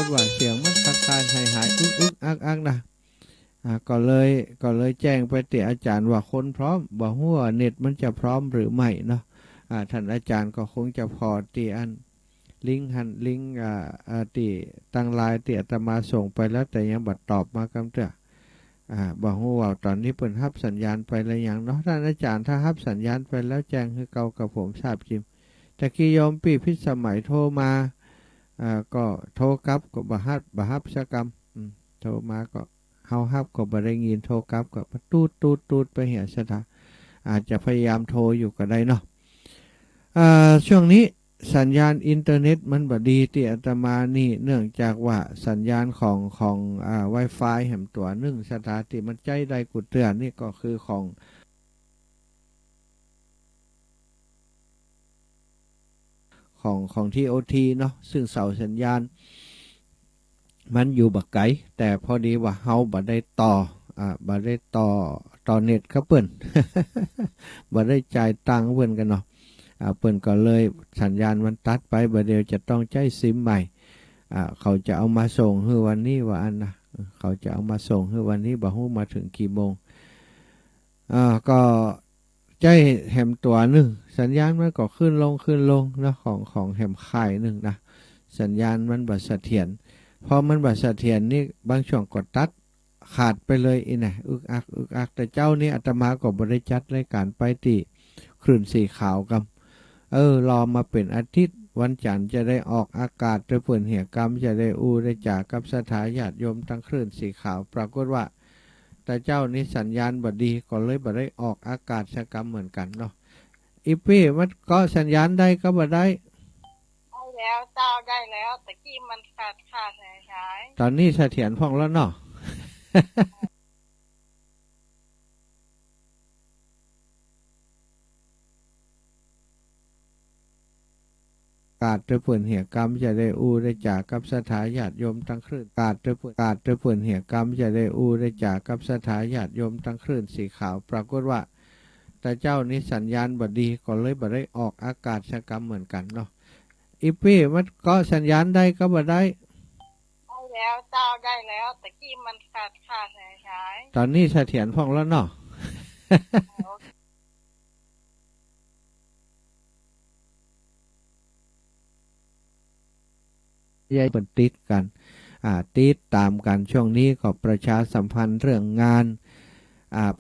ฏว่าเสียงมันขาดหายอึกอักนะก็เลยแจ้งไปเตี่ยอาจารย์ว่าคนพร้อมบอกว่าเน็ตมันจะพร้อมหรือไม่เนาะท่านอาจารย์ก็คงจะพอตีอันลิงก์ลิงก์ตีตั้งไลน์ตีอาตมาส่งไปแล้วแต่ยังบัดตอบมากำเตอะบอกว่าตอนนี้เปิดฮับสัญญาณไปแล้วอย่างเนาะท่านอาจารย์ถ้าฮับสัญญาณไปแล้วแจ้งให้เก่ากับผมทราบจิมแต่กี้ยอมปีพิษสมัยโทรมาก็โทรกลับก็บฮับชกรรมโทรมาก็เฮาฮับก็บ่ได้ยินโทรกลับก็ตูดไปเหี่ยชะตาอาจจะพยายามโทรอยู่ก็ได้เนาะช่วงนี้สัญญาณอินเทอร์เน็ตมันบ่ดีที่อาตมานี่เนื่องจากว่าสัญญาณของWi-Fi แห่งตัวหนึ่งสถานที่มันใจได้กุเตือนนี่ก็คือของที่ OT เนาะซึ่งเสาสัญญาณมันอยู่บักไกลแต่พอดีว่าเฮาบ่ได้ต่อเน็ตครับเปิ้น บ่ได้จ่ายตังค์เปิ้นกันเนาะเปิ้นก็เลยสัญญาณมันตัดไปบ่เดียวจะต้องใช้ซิมใหม่เขาจะเอามาส่งให้วันนี้ว่าอันนะเขาจะเอามาส่งให้วันนี้บ่ฮู้มาถึงกี่โมงก็ใจแหมตัวหนึ่งสัญญาณมันก็ขึ้นลงนะของแหมค่ายหนึ่งนะสัญญาณมันบ่เสถียรพอมันบ่เสถียรนี่บางช่วงก็ตัดขาดไปเลยอีน่ะอึกอักแต่เจ้านี่อาตมาก็บ่ได้จัดรายการไปติคลื่นสีขาวกับรอมาเป็นอาทิตย์วันจันทร์จะได้ออกอากาศด้วยเพื่อนเหี่ยกรรมจะได้ได้จากกับสถาญาติโยมตั้งคลื่นสีขาวปรากฏว่าแต่เจ้านี้สัญญาณบ่ดีก็เลยบ่ได้ออกอากาศชกรรมเหมือนกันเนาะอีปี้มันก็สัญญาณได้ก็บ่ได้แล้วเจ้าได้แล้วแต่กี้มันขาดหายตอนนี้เสถียรพ่องแล้วเนาะ กาดด้วยเพื่อนเหี่ยกรรมจะได้ได้จากกับสถาญาติโยมตั้งคลื่นกาดด้วยเพื่อนเหี่ยกรรมจะได้ได้จากกับสถาญาติโยมตั้งคลื่นสีขาวปรากฏว่าแต่เจ้านี้สัญญาณบ่ดีก็เลยบ่ได้ออกอากาศชกรรมเหมือนกันเนาะอีปี้มันก็สัญญาณได้ก็บ่ได้แล้วเจ้าได้แล้วแต่กี้มันขาดหายตอนนี้เสถียรพ่องแล้วเนาะ ยายเปิดติดกันติดตามกันช่วงนี้ก็ประชาสัมพันธ์เรื่องงาน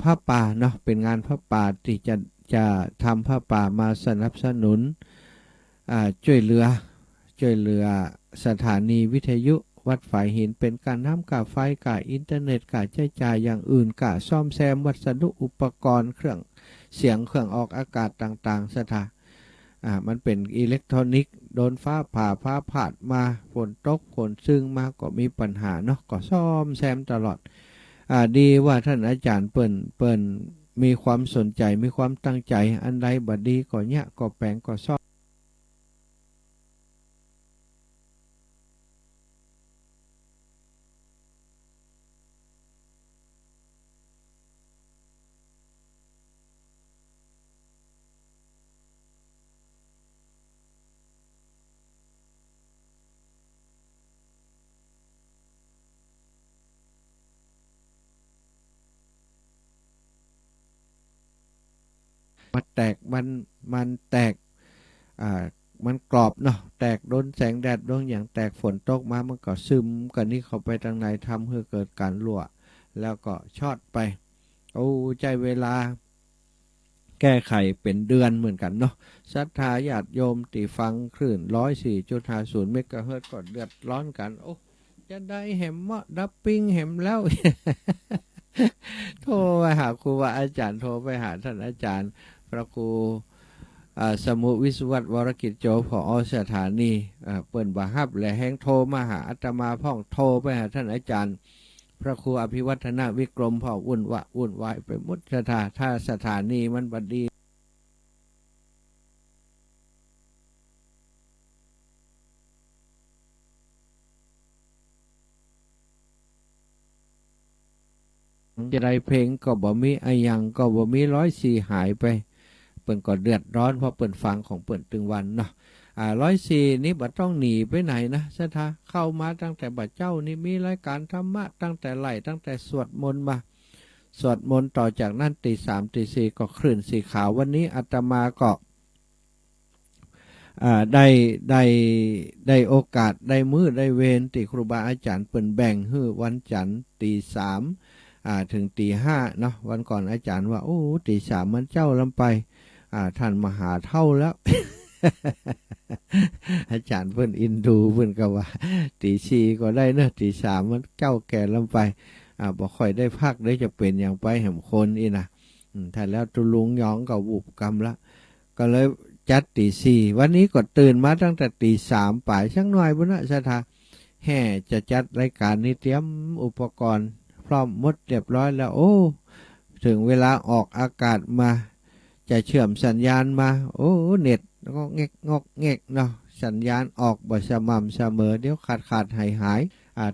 ผ้าป่าเนาะเป็นงานผ้าป่าที่จะทำผ้าป่ามาสนับสนุนช่วยเหลือสถานีวิทยุวัดฝายหินเป็นการน้ำกาไฟกาอินเทอร์เน็ตกาใช้จ่ายอย่างอื่นกาซ่อมแซมวัสดุอุปกรณ์เครื่องเสียงเครื่องออกอากาศต่างๆสถามันเป็นอิเล็กทรอนิกส์โดนฟ้าผ่ามาฝนตกฝนซึ่งมาก็มีปัญหาเนาะก็ซ่อมแซมตลอดดีว่าท่านอาจารย์เปิ้นมีความสนใจมีความตั้งใจอันใดบ่ดีก็เนี่ยก็แปลงก็ซ่อมมาแตกมันแตกมันกรอบเนาะแตกโดนแสงแดดโดนอย่างแตกฝนตกมามันก็ซึมกันนี่เข้าไปทางในทำให้เกิดการรั่วแล้วก็ช็อตไปใจเวลาแก้ไขเป็นเดือนเหมือนกันเนาะศรัทธาญาติโยมตีฟังคลื่น104.50 เมกะเฮิรตซ์ก็เดือดร้อนกันจะได้แหมมะดับปิ้งแหมแล้ว โทรไปหาครูว่าอาจารย์โทรไปหาท่านอาจารย์พระครูสมุวิศวัตวรกิจโจผอ.สถานีเปิ่นบ่ฮับและแห้งโทรมาหาอาตมาพ่องโทรไปหาท่านอาจารย์พระครูอภิวัฒนวิกรมพ่อวุ่นวายไปหมดถ้าสถานีมันบัดดีจะได้เพลงก็บ่มีไอยังก็บ่มี104หายไปเปิ่นก็เดือดร้อนเพราะเปิ่นฟังของเปิ่นตึงวันเนาะ 104นี้บ่ต้องหนีไปไหนนะสถาเข้ามาตั้งแต่บัดเจ้านี่มีรายการธรรมะตั้งแต่ไล่ตั้งแต่สวดมนต์มาสวดมนต์ต่อจากนั้นตี 3ตี 4ก็คลื่นสีขาววันนี้อาตมาก็ได้โอกาสได้มื้อได้เวรที่ครูบาอาจารย์เปิ่นแบ่งให้วันจันทร์ตี 3ถึงตี 5เนาะวันก่อนอาจารย์ว่าโอ้ตี 3มันเจ้าลำไปท่านมหาเท่าแล้ว อาจารย์เพิ่นอินดูเพิ่นก็ว่าตี 4ก็ได้เนอะตี 3มันเจ้าแก่ลำไปบ่ค่อยได้พักได้จะเป็นอย่างไปแห่มคนอีนะถ้าแล้วตุลุงยองก็วุบกรรมละก็เลยจัดตี 4วันนี้ก็ตื่นมาตั้งแต่ตี 3ป่ายชักหน่อยบุญนะสถาแห่จะจัดรายการนี้เตรียมอุปกรณ์พร้อมหมดเรียบร้อยแล้วโอ้ถึงเวลาออกอากาศมาจะเชื่อมสัญญาณมาโอ้เน็ตก็เงกงอกเงกเนาะสัญญาณออกบ่สม่ำเสมอเดี๋ยวขาดหาย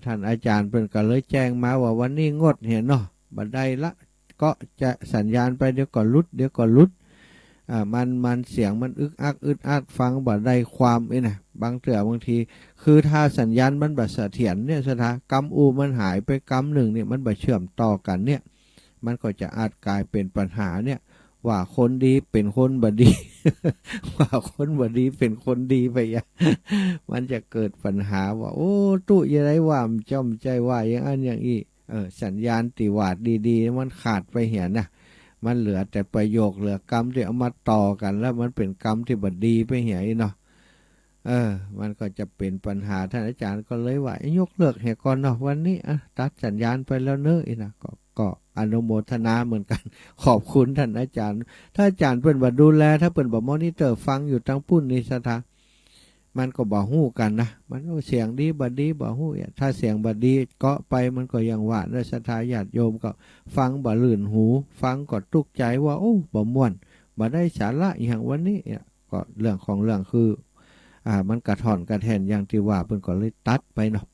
ท่านอาจารย์เพิ่นก็เลยแจ้งมาว่าวันนี้งดเห็นเนาะบัดใดละก็จะสัญญาณไปเดี๋ยวก็หลุดมันเสียงมันอึกอักฟังบัดใดความนะบางเถื่อบางทีคือถ้าสัญญาณมันบัดเสถียรเนี่ยสถากำอูมันหายไปกำหนึ่งเนี่ยมันบัดเชื่อมต่อกันเนี่ยมันก็จะอาจกลายเป็นปัญหาเนี่ยว่าคนดีเป็นคนบดี ว่าคนบดีเป็นคนดีไปอย่าง มันจะเกิดปัญหาว่าโอ้ตู้ยังไงว่ามันจ้อมใจว่าอย่างอันอย่างอีสัญญาณติวาดดีๆมันขาดไปเห็นนะมันเหลือแต่ประโยคเหลือกรรมที่เอามาต่อกันแล้วมันเป็นกรรมที่บดีไปเห็นเนาะมันก็จะเป็นปัญหาท่านอาจารย์ก็เลยว่ายกเลิกเหตุก่อนเนาะวันนี้ตัดสัญญาณไปแล้วเนอะนะก็อนุโมทนาเหมือนกัน ขอบคุณท่านอาจารย์ถ้าอาจารย์เปิ่นบ่ดูแลถ้าเปิ่นบ่มอนิเตอร์ฟังอยู่ทั้งปุ้นนี่สถามันก็บ่ฮู้กันนะมันเสียงดีบ่ดีบ่ฮู้ถ้าเสียงบ่ดีเกาะไปมันก็ยังว่าในสถาญาติโยมก็ฟังบ่ลื่นหูฟังก็ตุกใจว่าโอ้บ่ม่วนบ่ได้สาระอย่างวันนี้ก็เรื่องของเรื่องคือมันกระท่อนกระแทนอย่างที่ว่าเพิ่นก็เลยตัดไปเนาะ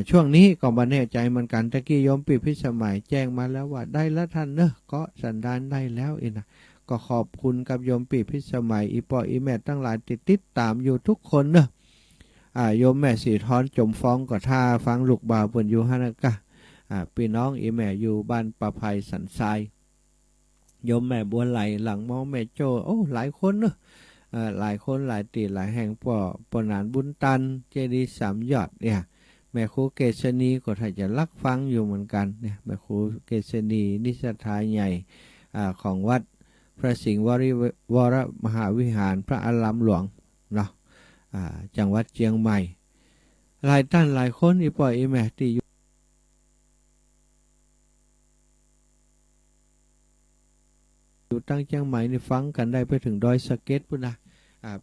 ช่วงนี้ก็บ่แน่ใจเหมือนกันตะกี้โยมปิพิสมัยแจ้งมาแล้วว่าได้แล้วท่านเนอะก็สันดานได้แล้วนะก็ขอบคุณกับโยมปิพิสมัยอีปออีแม่ตั้งหลายติดตามอยู่ทุกคนเนอะโยมแม่สีทอนจมฟ้องก็ท่าฟังลูกบ่าวเพิ่นอยู่ฮะนะกะพี่น้องอีแม่อยู่บ้านประภัยสันทรายโยมแม่บัวไหลหลังมอแม่โจโอ้หลายคนเนอะหลายคนหลายตีหลายแห่งปนานบุญตันเจดีย์3 ยอดเนี่ยแม่ครูเกษณีก็ถ้าจะรักฟังอยู่เหมือนกันเนี่ยแม่ครูเกษณีนิสทาใหญ่ของวัดพระสิงห์วรมหาวิหารพระอารามหลวงเนาะจังหวัดเชียงใหม่หลายท่านหลายคนอีปอยอีแม่ที่อยู่ตั้งเชียงใหม่นี่ฟังกันได้ไปถึงดอยสะเก็ดพุ่นนะ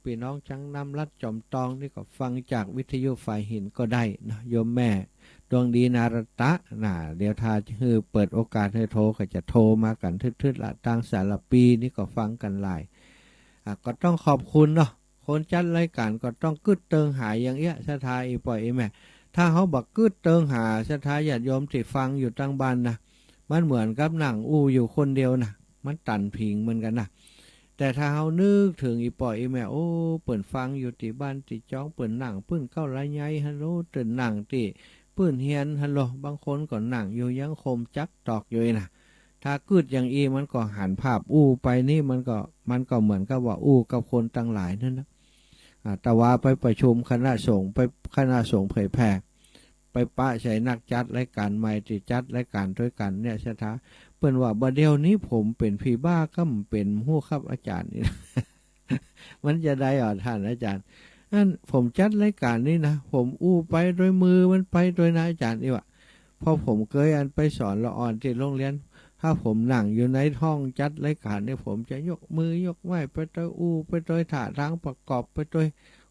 พี่น้องจังน้ำลัดจอมตองนี่ก็ฟังจากวิทยุฝ่ายหินก็ได้นะโยมแม่ดวงดีนารตะเดี๋ยวถ้าคือเปิดโอกาสให้โทรก็จะโทรมากันทึดๆละต่างสารปีนี่ก็ฟังกันหลายก็ต้องขอบคุณเนาะคนจัดรายการก็ต้องกึดเติงหายอย่างเงี้ยสถาอีปล่อยแม่ถ้าเขาบอกกึดเติงหาสถาญาติโยมที่ฟังอยู่ตั้งบ้านนะมันเหมือนกับหนังอยู่คนเดียวนะมันตันพิงเหมือนกันนะแต่ถ้าเฮานึกถึงอีปล่อยอีแม่โอ้เปิ่นฟังอยู่ที่บ้านที่จ้องเปิ่นหนังปื้นเก้าไรไงฮัลโหลตื่นหนังที่ปื้นเฮียนฮัลโหลบางคนก็หนังอยู่ยังคมจักตอกอยู่นะถ้ากึดอย่างอีมันก็หันภาพไปนี่มันก็เหมือนกับว่ากับคนตั้งหลายนั่นนะแต่ว่าไปประชุมคณะสงฆ์ไปคณะสงฆ์เผยแผ่ไปป้าใช้นักจัดรายการใหม่ที่จัดรายการด้วยกันเนี่ยใช่ไหมเปิ้นว่าบัดเดียวนี้ผมเป็นผีบ้าก็เป็นหู้ครับอาจารย์นี่ มันจะได้ท่านอาจารย์นั่นผมจัดรายการนี้นะผมไปโดยมือมันไปโดยนะอาจารย์นี่วะพอผมเคยไปสอนละอ่อนที่โรงเรียนถ้าผมนั่งอยู่ในห้องจัดรายการเนี่ยผมจะยกมือยกไม้ไปโดยไปโดยท่าทางประกอบไปโดย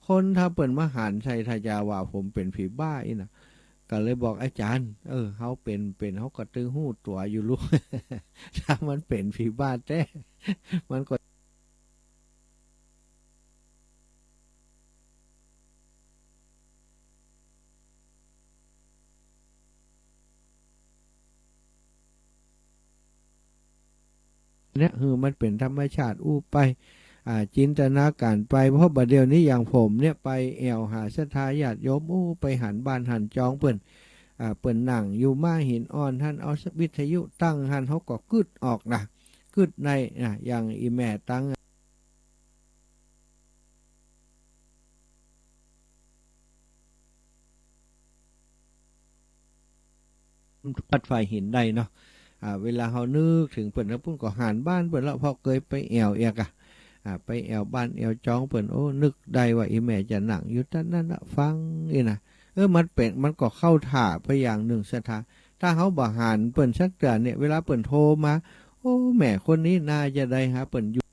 คนถ้าเปิ่นมหารชัยทายาว่าผมเป็นผีบ้าอีนะก็เลยบอกอาจารย์เขาเป็นเขาก็ตื้อหู้ตัวอยู่ลูก ถ้ามันเป็นผีบ้าแท้มันก็เนี่ยมันเป็นธรรมชาติไป จินตนาการไปเพราะบัดเดี๋ยวนี้อย่างผมเนี่ยไปแอวหาศรัทธาญาติโยมไปหันบ้านหันจองเปิ่นเปิ่นหนังอยู่มาหินอ่อนท่านเอาวิทยุตั้งหันเขาก็กึดออกนะกึดในอย่างอีแม่ตั้งปัดไฟหินได้เนาะเวลาเขานึกถึงเปิ่นแล้วปุ่นก็หันบ้านเปิ่นแล้วพอเคยไปแอวเอกไปแอวบ้านแอวจองเปิ่นนึกได้ว่าอีแม่จะหนังอยู่ท่านนั่นฟังนี่นะมันก็เข้าถ่าไปอย่างหนึ่งสถานถ้าเขาบ่หันเปิ่นสักเดือนเนี่ยเวลาเปิ่นโทรมาแม่คนนี้น่าจะได้ฮะเปิ่นอยู่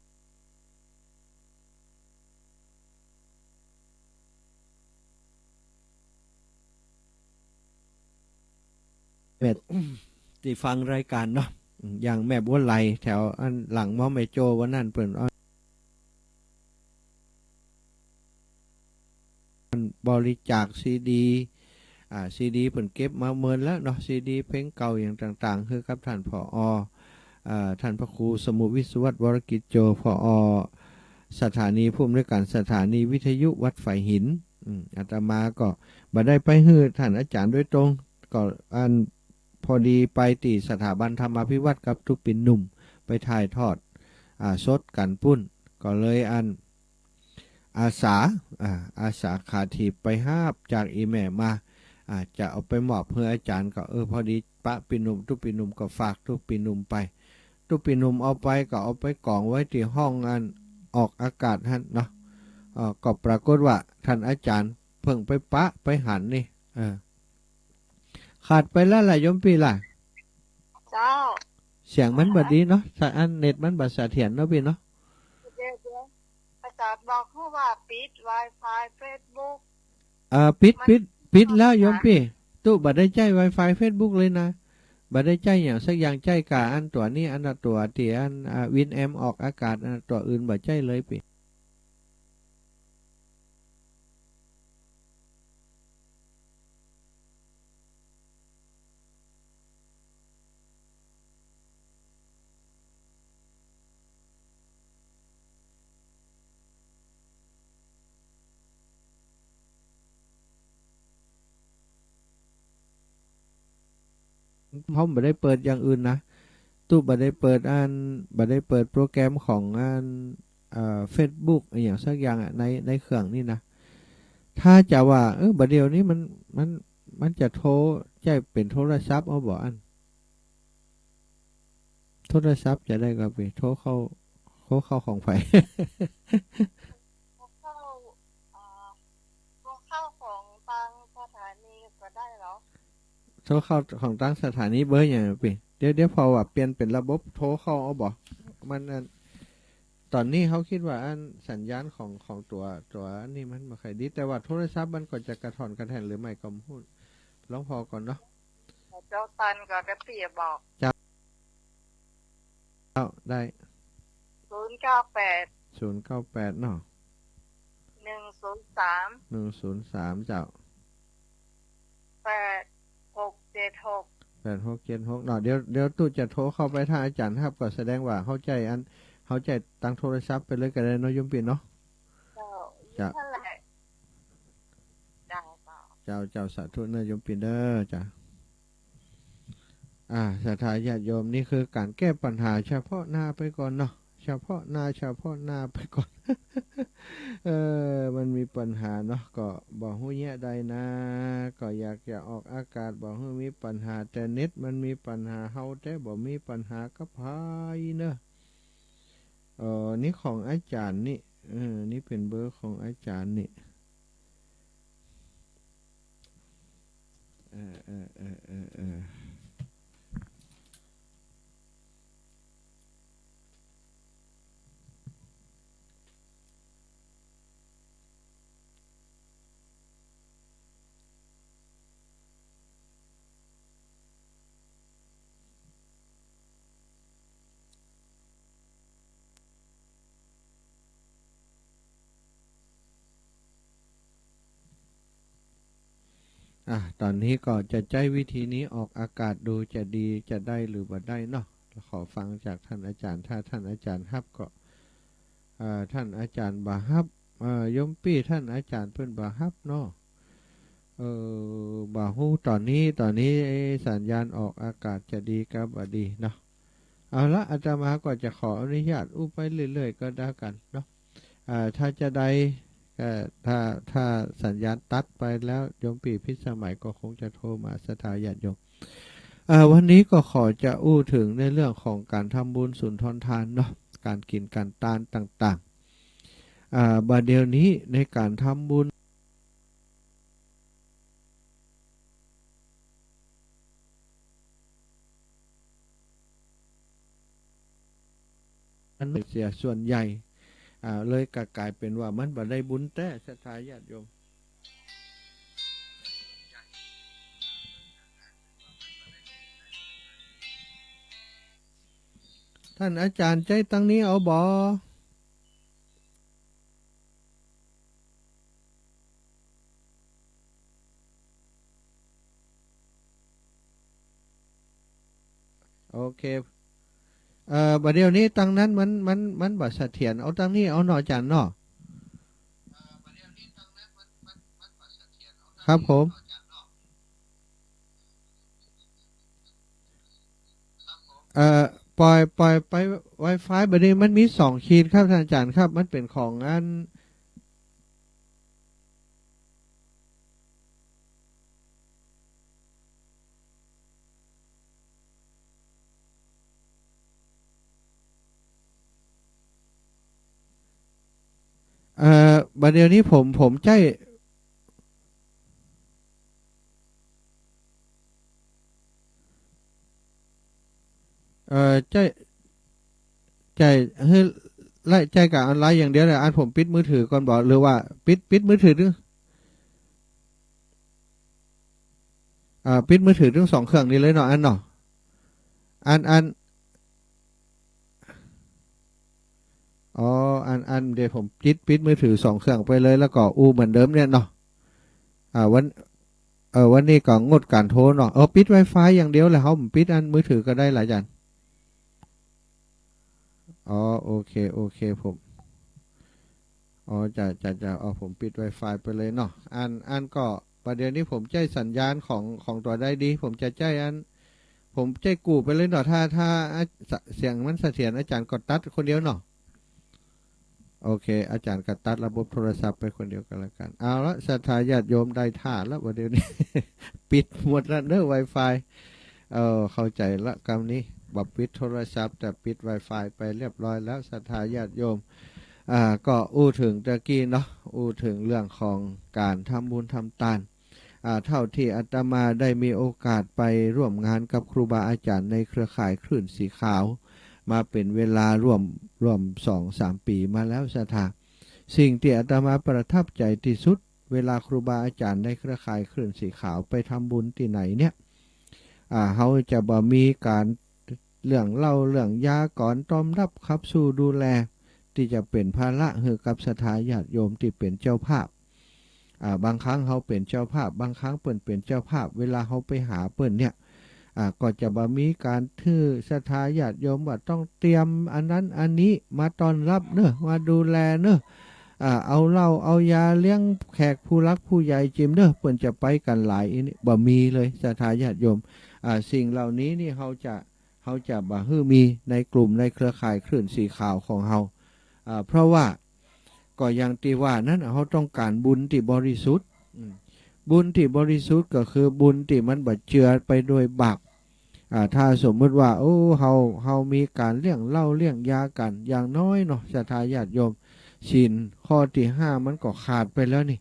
แม่ที่ฟังรายการเนาะอย่างแม่บัวไหลแถวอันหลังมอแม่โจวันนั้นเปิ่นบริจาคซีดีซีดีเปิ่นเก็บมาเมินแล้วเนาะซีดีเพลงเก่าอย่างต่างๆคือกับท่านผอ.ท่านพระครูสมุวิศวัตวรกิจโจผอ.สถานีผู้อำนวยการสถานีวิทยุวัดไฝหินอาตมาก็บ่ได้ไปฮื้อท่านอาจารย์โดยตรงก็อันพอดีไปตีสถาบันธรรมาภิวัตรกับทุกปิ่นหนุ่มไปถ่ายทอดสดกันปุ้นก็เลยอาสาขาถีบไปหาบจากอีแม่มาจะเอาไปมอบเพื่ออาจารย์ก็พอดีปะปิ่นหนุ่มทุกปิ่นหนุ่มก็ฝากทุกปิ่นหนุ่มไปทุกปิ่นหนุ่มเอาไปก็เอาไปกองไว้ที่ห้องออกอากาศท่านเนาะก็ปรากฏว่าท่านอาจารย์เพิ่งไปไปหันนี่ขาดไปแล้วล่ะโยมพี่ล่ะเจ้าเสียงมันบัดดีเนาะอันเน็ตมันบัดเสถียรเนาะพี่เนาะเดี๋ยวอาจารย์บอกว่าปิด Wi-Fi Facebook ปิดแล้วโยมพี่ตู้บัดได้ใจ Wi-Fi Facebook เลยนะบัดได้ใจอย่างสักอย่างใจกะอันตัวนี้อันตัวที่อันวินแอมออกอากาศอันตัวอื่นบัดใจเลยพี่เพราะบัดได้เปิดอย่างอื่นนะตู้บัดได้เปิดบัดได้เปิดโปรแกรมของFacebook อย่างสักอย่างในเครื่องนี่นะถ้าจะว่าบัดเดียวนี้มันจะโทรใจเป็นโทรศัพท์เอาบ่อันโทรศัพท์จะได้ก็ไปโทรเข้าของไผ เข้าเข้าของทางสถานีก็ได้เหรอโทรเข้าของตั้งสถานีเบอร์อย่างปีเดี๋ยวพอว่าเปลี่ยนเป็นระบบโทรเข้าเอาบ่มันตอนนี้เขาคิดว่าสัญญาณของตัวนี่มันไม่ค่อยดีแต่ว่าโทรศัพท์มันก็จะกระถอนกระแทนหรือไม่ก็พูดลองพอก่อนเนาะเจ้าตันก็ได้เปรียบบอกเจ้าได้098เนาะ103เจ้า8676เนาะเดี๋ยวตู้จะโทรเข้าไปทางอาจารย์ครับก็แสดงว่าเข้าใจตั้งโทรศัพท์ไปเลยก็ได้เนาะยมปีเนาะเจ้าเจ้าสาธุเนยยมปีเด้อจ้ะศรัทธาญาติโยมนี่คือการแก้ปัญหาเฉพาะหน้าไปก่อนเนาะเฉพาะหน้าไปก่อน มันมีปัญหาเนาะก็บอกหู้แย่ใดนะก็อยากจะออกอากาศบอกหู้มีปัญหาแต่เน็ตมันมีปัญหาเฮาแต่บอกมีปัญหากับพายเนอะนี่ของอาจารย์นี่นี่เป็นเบอร์ของอาจารย์นี่ตอนนี้ก็จะใช้วิธีนี้ออกอากาศดูจะดีจะได้หรือบ่ได้เนาะขอฟังจากท่านอาจารย์ถ้าท่านอาจารย์ครับก็ ท่านอาจารย์บาฮับยมปี้ท่านอาจารย์เพิ่นบาฮับเนาะบาฮู้ตอนนี้สัญญาณออกอากาศจะดีกับบ่ดีเนาะเอาละอาตมาก็จะขออนุญาตไปเรื่อยๆก็ได้กันเนาะถ้าจะได้ถ้าสัญญาณตัดไปแล้วโยมปีพิสมัยก็คงจะโทรมาสถาญาติโยมวันนี้ก็ขอจะถึงในเรื่องของการทำบุญสุนทรทานเนาะการกินการทานต่างๆบัดเดี๋ยวนี้ในการทำบุญอันเสียส่วนใหญ่เลยกลายเป็นว่ามันบ่ได้บุญแต่สถาญาติโยมท่านอาจารย์ใจตั้งนี้เอาบอโอเคบัดเดี๋ยวนี้ตั้งนั้นมันบ่เสถียรเอาตั้งนี้เอาหน่ออาจารย์เนาะครับผมปล่อยไป Wi-Fi บัดนี้มันมี2 ขีดครับท่านอาจารย์ครับมันเป็นของอันบัดเดี๋ยวนี้ผมใจใจเฮ้ยไล่ใจกับออนไลน์อย่างเดียวเลยอันผมปิดมือถือก่อนบอกหรือว่าปิดมือถือดึงปิดมือถือทั้ง2 เครื่องนี้เลยเนาะอันเนาะอันอ๋ออันเดี๋ยวผมปิดมือถือ2 เครื่องไปเลยแล้วก็เหมือนเดิมเนี่ยเนาะวันนี้ก็งดการโทรเนาะปิด Wi-Fi อย่างเดียวเลยเขาปิดอันมือถือก็ได้หลายอย่างอ๋อโอเคผมจะผมปิด Wi-Fi ไปเลยเนาะอันก็ประเดี๋ยวนี้ผมใจสัญญาณของตัวได้ดีผมจะใจผมใจกูไปเลยเนาะถ้าเสียงมันเสถียรอาจารย์กดตัดคนเดียวเนาะโอเคอาจารย์ก็ตัดระบบโทรศัพท์ไปคนเดียวกันแล้วกันเอาละศรัทธาญาติโยมได้ท่าแล้วประเดี๋ยวนี้ ปิดหมดแล้วเด้อ Wi-Fi เข้าใจละคำนี้บับปิดโทรศัพท์แต่ปิด Wi-Fi ไปเรียบร้อยแล้วศรัทธาญาติโยมก็ถึงตะกี้เนาะถึงเรื่องของการทำบุญทำทานเท่าที่อาตมาได้มีโอกาสไปร่วมงานกับครูบาอาจารย์ในเครือข่ายคลื่นสีขาวมาเป็นเวลาร่วม2-3 ปีมาแล้วศรัทธาสิ่งที่อาตมาประทับใจที่สุดเวลาครูบาอาจารย์ในเครือข่ายคลื่นสีขาวไปทำบุญที่ไหนเนี่ยเขาจะบ่มีการเรื่องเล่าเรื่องยาก่อนต้อมรับขับสู่ดูแลที่จะเป็นภาระให้กับศรัทธาญาติโยมที่เป็นเจ้าภาพบางครั้งเขาเป็นเจ้าภาพบางครั้งเปิ่นเป็นเจ้าภาพเวลาเขาไปหาเปิ่นเนี่ยก็จะบ่มีการถือศรัทธาญาติโยมว่าต้องเตรียมอันนั้นอันนี้มาต้อนรับเนอะมาดูแลเนอะเอาเหล้าเอายาเลี้ยงแขกผู้รักผู้ใหญ่จิมเนอะเปิ่นจะไปกันหลายนี่บ่มีเลยศรัทธาญาติโยมสิ่งเหล่านี้นี่เขาจะบ่ฮื้อมีในกลุ่มในเครือข่ายคลื่นสีขาวของเขาเพราะว่าก็อย่างที่ว่านั้นเขาต้องการบุญที่บริสุทธิ์บุญที่บริสุทธิ์ก็คือบุญที่มันบัดเจือไปโดยบาปถ้าสมมติว่าเฮามีการเลี้ยงเหล้าเลี้ยงยากันอย่างน้อยเนาะศรัทธาญาติโยมศีลข้อที่5มันก็ขาดไปแล้วนี่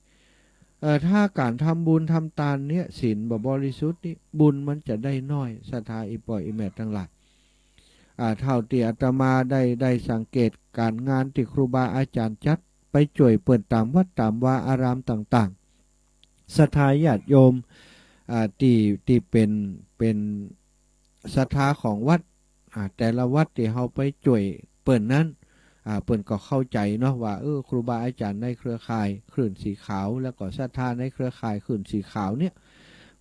ถ้าการทำบุญทำทานเนี่ยศีลบริสุทธิ์นี่บุญมันจะได้น้อยศรัทธาอีปล่อยอีแม่ทั้งหลายเท่าที่อาตมาได้สังเกตการงานที่ครูบาอาจารย์จัดไปจ่วยเปิดตามวัดตามวาอารามต่างๆศรัทธาญาติโยมที่เป็นศรัทธาของวัดแต่ละวัดที่เขาไปจ่วยเปิดนั้นเปิ่นก็เข้าใจเนาะว่าครูบาอาจารย์ในเครือข่ายคลื่นสีขาวแล้วก็ศรัทธาในเครือข่ายคลื่นสีขาวเนี่ย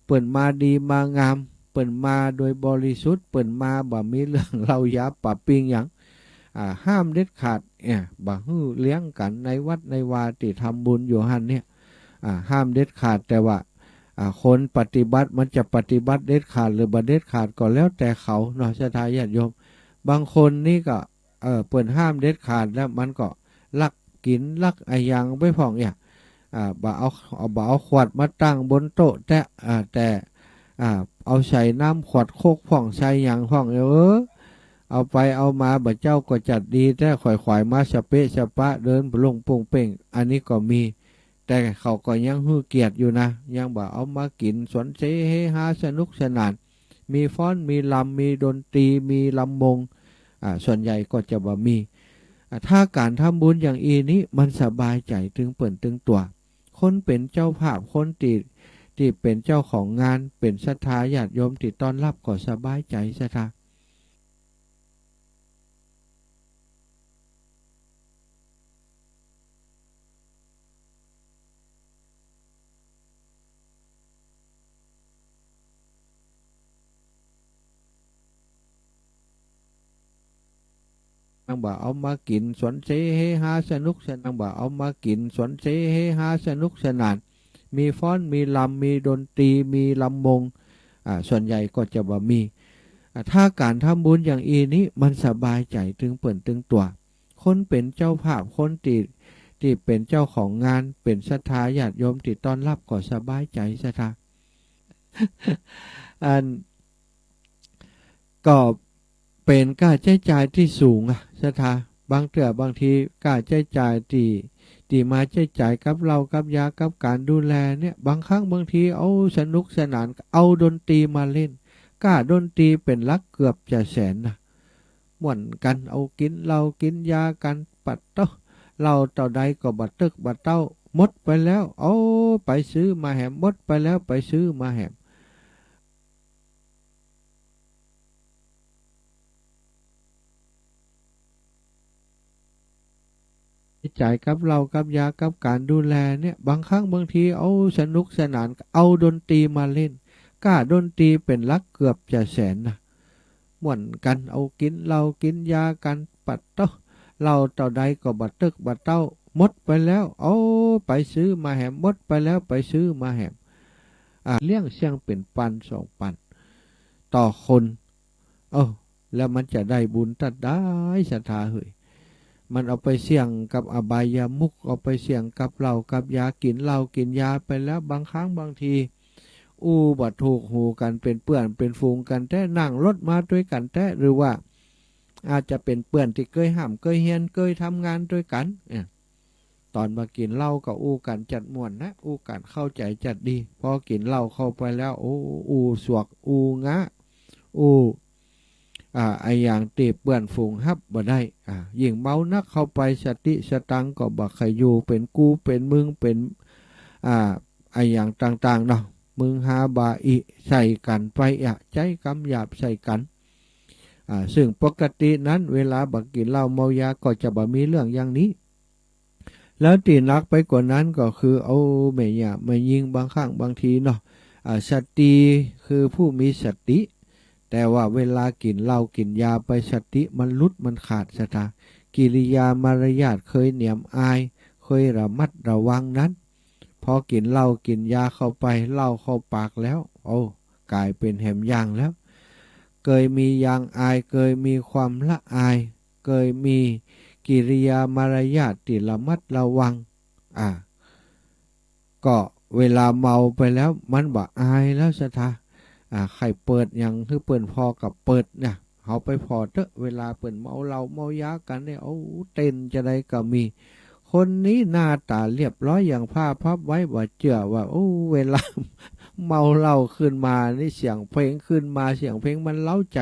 เปิ่นมาดีมางามเปิ่นมาโดยบริสุทธิ์เปิ่นมาบ่มีเรื่องเรายาปะปิ้งหยัง ห้ามเด็ดขาดบ่ฮื้อเลี้ยงกันในวัดในวาที่ทำบุญอยู่หันเนี่ยห้ามเด็ดขาดแต่ว่าคนปฏิบัติมันจะปฏิบัติเด็ดขาดหรือบ่เด็ดขาดก็แล้วแต่เขาเนาะศรัทธาญาติโยมบางคนนี่ก็เปิดห้ามเด็ดขาดแล้วมันก็ลักกินลักอย่างไม่พองบ่เอาขวดมาตั้งบนโต๊ะแต่เอาใส่น้ำขวดโคกพ่องใส่อย่างพ่องเอาไปเอามาบ่เจ้าก็จัดดีแต่ข่อยมาสเปะสปะเดินลงปุ่งเป่งอันนี้ก็มีแต่เขาก็ยังฮือเกียรติอยู่นะยังบ่เอามากินสวนเสเฮฮาสนุกสนานมีฟ้อนมีลำมีดนตรีมีลำมงส่วนใหญ่ก็จะบ่มีถ้าการทำบุญอย่างนี้มันสบายใจถึงเปิ่นถึงตัวคนเป็นเจ้าภาพคนที่เป็นเจ้าของงานเป็นศรัทธาญาติโยมที่ต้อนรับก็สบายใจศรัทธาบ่เอามากินสวนเสเฮฮาสนุกสนานบ่เอามากินสวนเสเฮฮาสนุกสนานมีฟ้อนมีลำมีดนตรีมีลำมงส่วนใหญ่ก็จะบ่มีถ้าการทำบุญอย่างนี้มันสบายใจถึงเปิ่นถึงตัวคนเป็นเจ้าภาพคนที่เป็นเจ้าของงานเป็นศรัทธาญาติโยมที่ต้อนรับก็สบายใจศรัทธาอันก็เป็นค่าใช้จ่ายที่สูงศรัทธาบางเถื่อบางทีค่าใช้จ่ายที่มาใช้จ่ายกับเรากับยากับการดูแลเนี่ยบางครั้งบางทีเอาสนุกสนานเอาดนตรีมาเล่นค่าดนตรีเป็นลักเกือบจะแสนนะม่วนกันเอากินเรากินยากันปัดเต้าเราเต่าใดก็บัดตึกบัดเต้าหมดไปแล้วเอาไปซื้อมาแหมหมดไปแล้วไปซื้อมาแหมจ่ายกับเรากับยากับการดูแลเนี่ยบางครั้งบางทีเอาสนุกสนานเอาดนตรีมาเล่นค่าดนตรีเป็นลักเกือบจะแสนนะม่วนกันเอากินเรากินยากันปัดเต้าเราเต่าใดก็บัดตึกบัดเต้าหมดไปแล้วเอาไปซื้อมาแหมหมดไปแล้วไปซื้อมาแหมเลี้ยงเสียงเป็นปัน2 ปันต่อคนแล้วมันจะได้บุญตัดได้ศรัทธาเฮ้ยมันเอาไปเสี่ยงกับอบายามุขเอาไปเสี่ยงกับเหล้ากับยากินเหล้ากินยาไปแล้วบางครั้งบางทีบัดถูกหูกันเป็นเปื่อนเป็นฟูงกันแต่นั่งรถมาด้วยกันแต่หรือว่าอาจจะเป็นเปื่อนที่เคยห้ามเคยเฮียนเคยทำงานด้วยกันตอนมากินเหล้าก็กันจัดม่วนนะกันเข้าใจจัดดีพอกินเหล้าเข้าไปแล้วสวกงะไออย่างตีเปื่อนฝูงฮับบ่ได้ยิ่งเมานักเข้าไปสติสตังก็บักขยูเป็นกูเป็นมึงเป็นไออย่างต่างๆเนาะมึงหาบาอิใส่กันไปใจกำหยาบใส่กันซึ่งปกตินั้นเวลาบักกินเหล้าเมายาก็จะบ่มีเรื่องอย่างนี้แล้วตีนักไปกว่านั้นก็คือไม่หยาบไม่ยิงบางครั้งบางทีเนาะสติคือผู้มีสติแต่ว่าเวลากินเหล้ากินยาไปสติมันลุดมันขาดศรัทธากิริยามารยาทเคยเหนียมอายเคยระมัดระวังนั้นพอกินเหล้ากินยาเข้าไปเหล้าเข้าปากแล้วกลายเป็นแหมยางแล้วเคยมียางอายเคยมีความละอายเคยมีกิริยามารยาทที่ระมัดระวังก็เวลาเมาไปแล้วมันบ่อายแล้วศรัทธาใครเปิดอย่างคือเปิดพอกับเปิดเนี่ยเขาไปพอเถอะเวลาเปิดเมาเหล้าเมายากันเนี่ยเต้นจะได้ก็มีคนนี้หน้าตาเรียบร้อยอย่างผ้าพับไว้ว่าเชื่อว่าเวลาเมาเหล้าขึ้นมานี่เสียงเพลงขึ้นมาเสียงเพลงมันเล้าใจ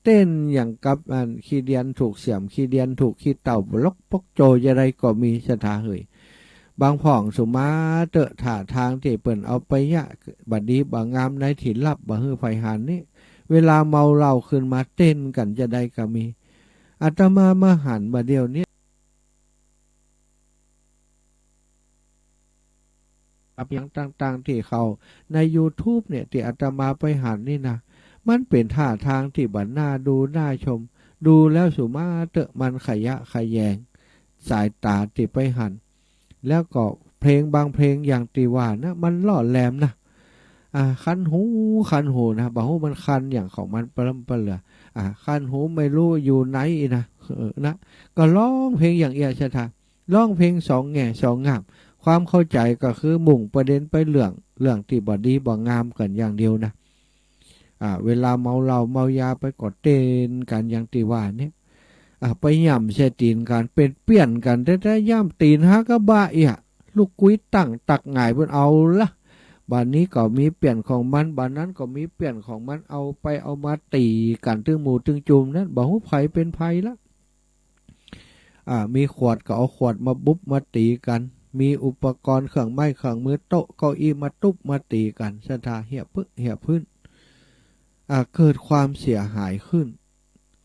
เต้นอย่างกับขี้เดียนถูกเสียมขี้เดียนถูกขี้เต่าบล็อกปกโจจะได้ก็มีศรัทธาเฮ้ยบางผ่องสุมาเตอะถ่าทางที่เปิ่นเอาไปบัดนี้บางงามในถิ่นลับฮือไฟหันนี่เวลาเมาเหล้าขึ้นมาเต้นกันจะได้ก็มีอาตมาหันบัดเดียวนี้กับอย่างต่างๆที่เขาใน YouTube เนี่ยที่อาตมาไปหันนี่นะมันเป็นท่าทางที่บัดน่าดูน่าชม ดูแล้วสุมาเตอะมันขยะขยแยงสายตาติไปหันแล้วก็เพลงบางเพลงอย่างตีว่านะมันล่อแหลมนะคันหูนะบางหูมันคันอย่างของมันปลำปะเหลือคันหูไม่รู้อยู่ไหนนะนะก็ร้องเพลงอย่างเอียชะทาร้องเพลงสองแง่สองงามความเข้าใจก็คือมุ่งประเด็นไปเรื่องที่บ่ดีบ่งามกันอย่างเดียวนะเวลาเมาเหล้าเมายาไปกอดเต้นกันอย่างที่ว่าเนี่ยไปย่ำเสตีนกันเป็นเปลี่ยนกันแต่ย่ำตีนฮะก็บ้าลูกกุ้ยตั้งตักหงายบนเอาละบ้านนี้ก็มีเปลี่ยนของมันบ้านนั้นก็มีเปลี่ยนของมันเอาไปเอามาตีกันตึงหมูตึงจุมนั้นบ่ฮู้ไผเป็นไผละมีขวดก็เอาขวดมาบุบมาตีกันมีอุปกรณ์เครื่องไม้เครื่องมือโต๊ะเก้าอี้มาตุบมาตีกันสถาเหี่ยพื้นเกิดความเสียหายขึ้น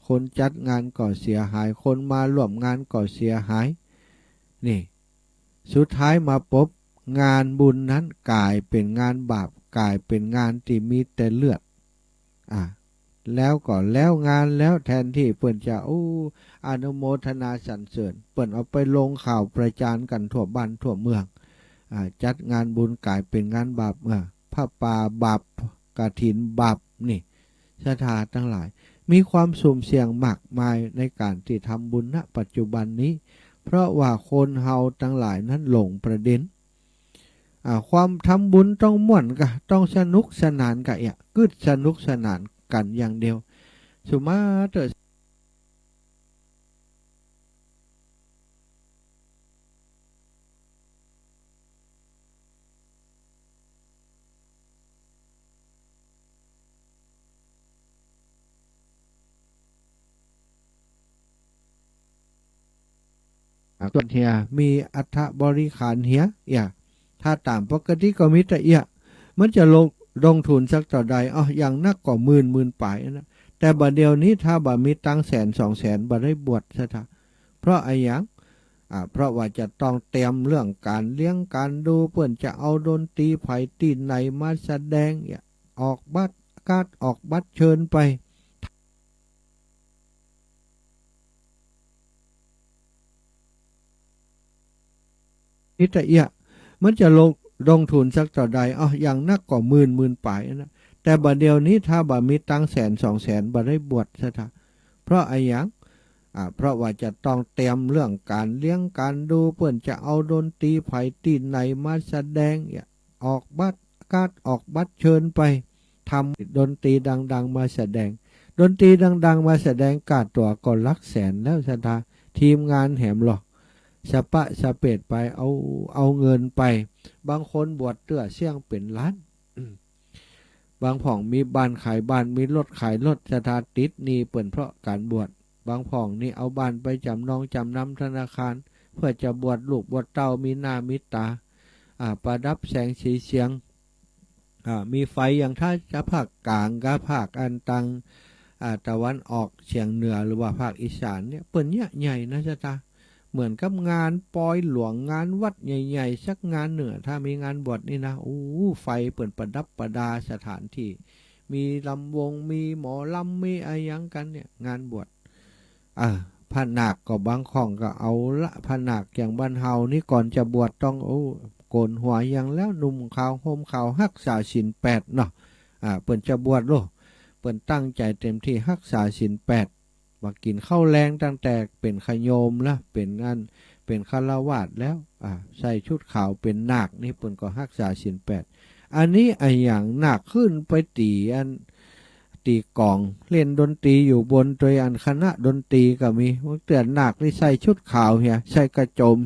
คนจัดงานก็เสียหายคนมาร่วมงานก็เสียหายนี่สุดท้ายมาพบงานบุญนั้นกลายเป็นงานบาปกลายเป็นงานที่มีแต่เลือดแล้วก็แล้วงานแล้วแทนที่เปิ่นจะอนุโมทนาสรรเสริญเปิ่นเอาไปลงข่าวประจานกันทั่วบ้านทั่วเมืองจัดงานบุญกลายเป็นงานบาปผ้าป่าบาปกฐินบาปนี่ศรัทธาทั้งหลายมีความสุ่มเสี่ยงมากมายในการที่ทำบุญณปัจจุบันนี้เพราะว่าคนเฮาทั้งหลายนั้นหลงประเด็นความทำบุญต้องม่วนกะต้องสนุกสนานกะกึดสนุกสนานกันอย่างเดียวสุมาเตอส่วนเฮียมีอัฐบริขารเฮียถ้าตามปกติก็มีแต่มันจะลงทุนสักต่อใดอย่างนักก็หมื่นป่ายนะแต่บัดเดียวนี้ถ้าบ่มีตัง100,000-200,000บ่ได้บวชซะท่าเพราะอะไรอย่างเพราะว่าจะต้องเตรียมเรื่องการเลี้ยงการดูเพื่อนจะเอาดนตรีไผ่ตีไหนมาแสดงออกบัตรการออกบัตรเชิญไปนิตยะมันจะลงทุนสักต่อใดอย่างนักก็หมื่นป่ายนะแต่บัดเดียวนี้ถ้าบ่มีตัง100,000-200,000บ่ได้บวชซะท่าเพราะอะไรอย่างเพราะว่าจะต้องเตรียมเรื่องการเลี้ยงการดูเพื่อนจะเอาดนตรีไผ่ตีไหนมาแสดงออกบัตรการออกบัตรเชิญไปทำดนตรีดังๆมาแสดงดนตรีดังๆมาแสดงกาดตัวก็ลักแสนแล้วซะท่าทีมงานแหมหรอกสะปะสะเปดไปเอาเงินไปบางคนบวชเตื้อเสี่ยงเป็นล้านบางผ่องมีบ้านขายบ้านมีรถขายรถสถาติดนี่เปิ่นเพราะการบวชบางผ่องนี่เอาบ้านไปจำนองจำนำธนาคารเพื่อจะบวชลูกบวชเต้ามีหน้ามีตาประดับแสงสีเสียงมีไฟอย่างถ้าจะภาคกลางกับภาคอันตังตะวันออกเฉียงเหนือหรือว่าภาคอีสานเนี่ยเปิ่นเนี่ยใหญ่นะจ๊ะตาเหมือนกับงานปอยหลวงงานวัดใหญ่ๆสักงานเหนือถ้ามีงานบวชนี่นะไฟเปิ่นประดับประดาสถานที่มีลำวงมีหมอลำมีอะไรยังกันเนี่ยงานบวชพระนาคก็บางของก็เอาละพระนาคอย่างบ้านเฮานี่ก่อนจะบวชต้องโกนหัวอย่างแล้วนุ่มขาวห่มขาวรักษาศีล8เนาะเปิ่นจะบวชโลเปิ่นตั้งใจเต็มที่รักษาศีล8ว่ากินข้าวแรงตั้งแต่เป็นขโยมละเป็นงานเป็นฆราวาสแล้วใส่ชุดขาวเป็นนาคนี่เปิ่นก็รักษาศีล8อันนี้อย่างนาคขึ้นไปตีกองเล่นดนตรีอยู่บนตัวคณะดนตรีก็มีเตือนหนักที่ใส่ชุดขาวใส่กระโจม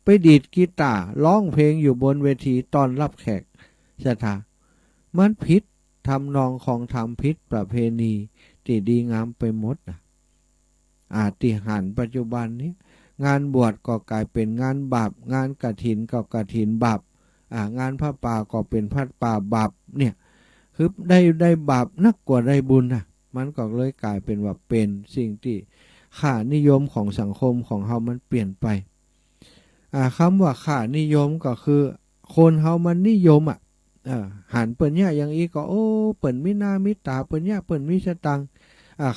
ไปดีดกีตาร์ร้องเพลงอยู่บนเวทีตอนรับแขกสถามันผิดทำนองของทำผิดประเพณีที่ดีงามไปหมดติหันปัจจุบันนี้งานบวชก็กลายเป็นงานบาปงานกฐินก็กฐินบาปงานผ้าป่าก็เป็นผ้าป่าบาปเนี่ยคือได้บาปนักกว่าได้บุญมันก็เลยกลายเป็นว่าเป็นสิ่งที่ค่านิยมของสังคมของเฮามันเปลี่ยนไปคำว่าค่านิยมก็คือคนเฮามันนิยมหันเปิ่นเนี่ยอย่างอีก็เปิ่นมีหน้ามีตาเปิ่นเนี่ยเปิ่นมีสตัง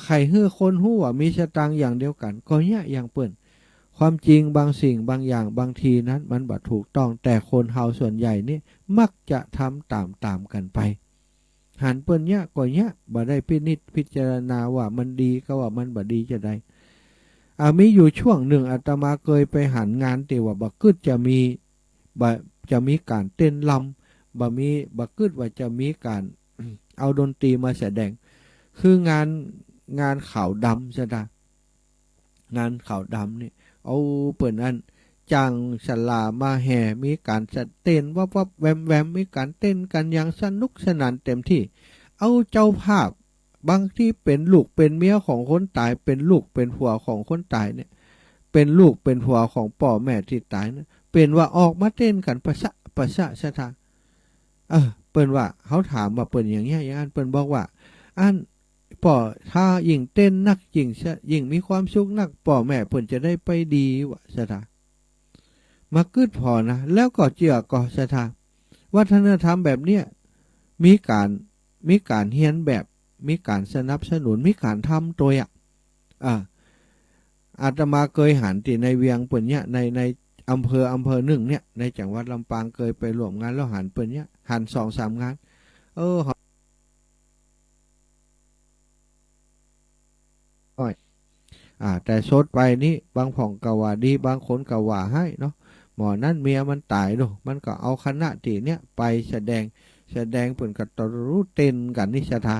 ใครฮื้อคนฮู้ว่ามีสตางค์อย่างเดียวกันก็เนี่ยอย่างเปิ้นความจริงบางสิ่งบางอย่างบางทีนั้นมันบ่ถูกต้องแต่คนเฮาส่วนใหญ่นี่มักจะทำตามกันไปหันเปิ้นเนี่ยก็เนี่ยบ่ได้พินิจพิจารณาว่ามันดีก็ว่ามันบ่ดีจะได้มีอยู่ช่วงหนึ่งอาตมาเคยไปหันงานที่ว่าบ่กึดจะมีการเต้นลำบ่กึดว่าจะมีการเอาดนตรีมาแสดงคืองานขาวดำซะดางานขาวดำนี่เอาเปิ่นอันจ้างศาลามาแห่มีการจัดเต้นวับแวมมีการเต้นกันอย่างสนุกสนานเต็มที่เอาเจ้าภาพบางที่เป็นลูกเป็นเมียของคนตายเป็นลูกเป็นผัวของคนตายเนี่ยเป็นลูกเป็นผัวของพ่อแม่ที่ตายนะเป็นว่าออกมาเต้นกันประสะชะทาเปิ้นว่าเขาถามว่าเปิ้นอย่างเงี้ยอย่างนั้นเปิ้นบอกว่าอันป่อถ้ายิ่งเต้นนักยิ่งมีความสุขนักป่อแม่เปิ้นจะได้ไปดีวะสถามาคืดพอนะแล้วก็เจือก็สถาวัฒนธรรมแบบเนี้ยมีการเฮียนแบบมีการสนับสนุนมีการทำตัวอาตมาเคยหันที่ในเวียงเปิ้นเนี้ยในอำเภอหนึ่งเนี่ยในจังหวัดลำปางเคยไปร่วมงานแล้วหันเปิ้นเนี้ยหัน 2-3 งานแต่โซดไปนี่บางผ่องกะว่าดีบางคนกะว่าให้เนาะหมอนั่นเมียมันตายดูมันก็เอาคณะที่เนี้ยไปแสดงเปิ่นก็ตรู้เต้นกันนิชทา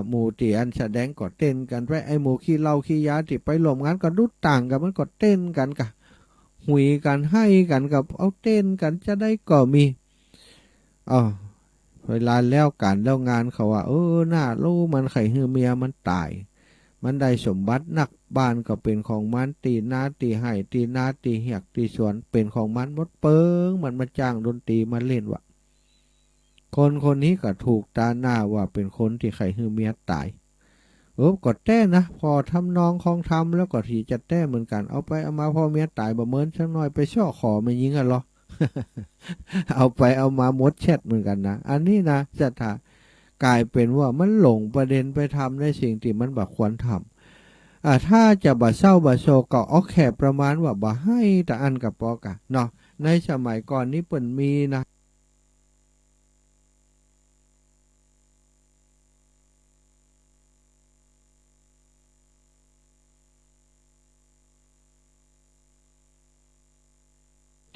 หมู่ที่อันแสดงก็เต้นกันไปไอหมู่ขี้เหล้าขี้ยาที่ไปร่วมงานก็ดูต่างกันมันก็เต้นกันกะหุยกันให้กันกับเอาเต้นกันจะได้ก็มีเวลาแล้วการแล้วงานเขาว่าหน้าลูมันไข่เหือเมียมันตายมันได้สมบัตินักบ้านก็เป็นของมันตีนาตีไห้ตีนาตีเหียกตีสวนเป็นของมันหมดเปิงมันมาจ้างดนตรีมาเล่นวะคนนี้ก็ถูกตาหน้าว่าเป็นคนที่ไข่หือเมียตายก็แต้นะพอทำนองของทำแล้วก็ทีจะแต้เหมือนกันเอาไปเอามาพอเมียตายบ่เมินสักหน่อยไปช่อขอไม่ยิงกันหรอ เอาไปเอามามดแชทเหมือนกันนะอันนี้นะจะถากลายเป็นว่ามันหลงประเด็นไปทำในสิ่งที่มันบักควรทำถ้าจะบ่เศร้าบ่โศกก็เอาแค่ประมาณว่าบ่ให้แต่อันกับปอกะเนาะในสมัยก่อนนี้เปิ่นมีนะ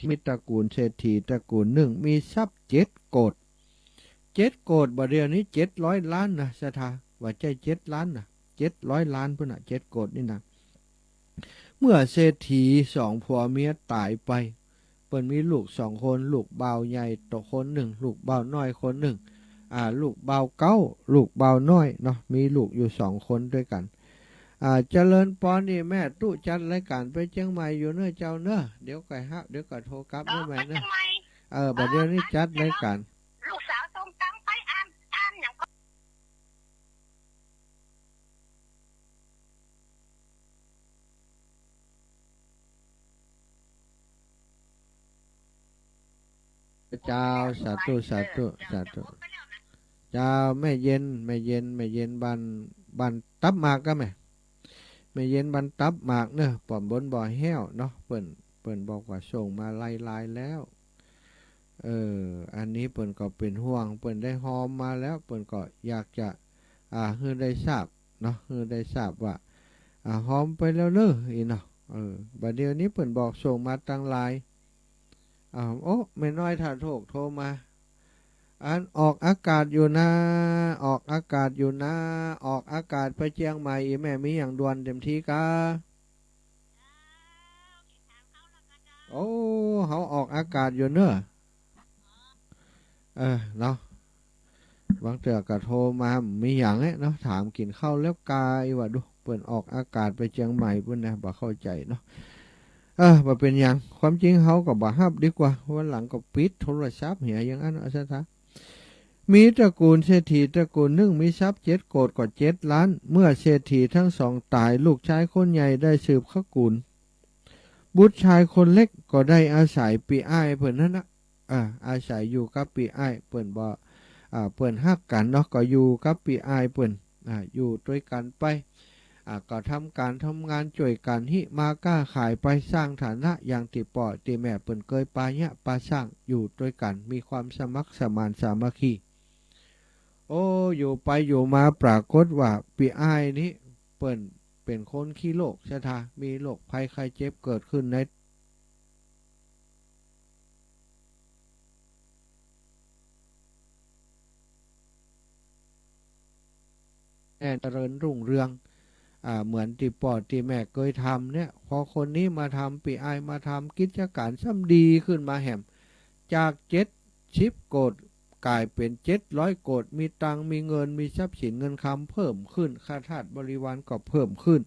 ที่มีตระกูลเศรษฐีตระกูลหนึ่งมีทรัพย์7 โกฏบ่เดียวนี้700 ล้านนะสถาว่าใจ7 ล้านนะ700 ล้านพุ่นน่ะ7 โกฏนี่นะเมื่อเศรษฐี2 ผัวเมียตายไปเปิ้นมีลูก2 คนลูกบ่าวใหญ่ตัวคนหนึ่งลูกบ่าวน้อยคนหนึ่งลูกบ่าวเก้าลูกบ่าวน้อยเนาะมีลูกอยู่2 คนด้วยกันเจริญปอนนี่แม่ตู้จัดรายการไปเชียงใหม่อยู่เน้อเจ้าเน้อเดี๋ยวก็โทรกลับเน้อแม่เน้อบัดเดี๋ยวนี้จัดรายการลูกสาวส่งตังไปอ่านอย่างก็เจ้าสาธุเจ้าแม่เย็นบันตับหมากก็แม่เย็นบันตับหมากเนอะป้อมบนบ่อแห้วเนาะเปิ้นบอกว่าส่งมาไล่แล้วอันนี้เปิ้นก็เป็นห่วงเปิ้นได้หอมมาแล้วเปิ้นก็อยากจะให้ได้ทราบเนาะให้ได้ทราบว่าหอมไปแล้วเนอะอีเนาะบัดเดี๋ยวนี้เปิ้นบอกส่งมาตั้งไลน์แม่น้อยถ้าโทรมาอันออกอากาศอยู่นะออกอากาศไปเชียงใหม่อีแม่มีอย่างด่วนเต็มทีกะเขาออกอากาศอยู่เนอะเนาะบางเถื่อก็โทรมามีอย่างเนาะถามกินข้าวแล้วกายว่าดูเปิดออกอากาศไปเชียงใหม่พุ่นนะบ่เข้าใจเนาะบ่เป็นอย่างความจริงเขาก็บ่ฮับดีกว่าวันหลังก็ปิดโทรศัพท์เหียอย่างนั้นเอาซะท่ามีตระกูลเศรษฐีตระกูลหนึ่งมีทรัพย์7 โกฏก็7 ล้านเมื่อเศรษฐีทั้งสองตายลูกชายคนใหญ่ได้สืบขกูลบุตรชายคนเล็กก็ได้อาศัยปีอ้ายเพิ่นนั่นนะอาศัยอยู่กับปีอ้ายเปิ้นบ่เปิ้นฮักกันเนาะก็อยู่กับปีอ้ายเปิ้น อยู่ด้วยกันไปก็ทำการทำงานช่วยกันหิมาก้าขายไปสร้างฐานะอย่างติป่อติแม่เปิ่นเกยปาเนี่ยปาสร้างอยู่ด้วยกันมีความสมัครสมานสามัคคีโอ้อยู่ไปอยู่มาปรากฏว่าปีอ้ายนี้เปิ่นเป็นคนขี้โรคใช่ทามีโรคภัยไข้เจ็บเกิดขึ้นในแอนเจริญรุ่งเรืองเหมือนที่ปอดที่แม่เคยทำเนี่ยพอคนนี้มาทำปีไอมาทำกิจการซ้ำดีขึ้นมาแหมจาก70 โกดกลายเป็น700 โกดมีตังมีเงินมีทรัพย์สินเงินคำเพิ่มขึ้นค่าทาสบริวารก็เพิ่มขึ้น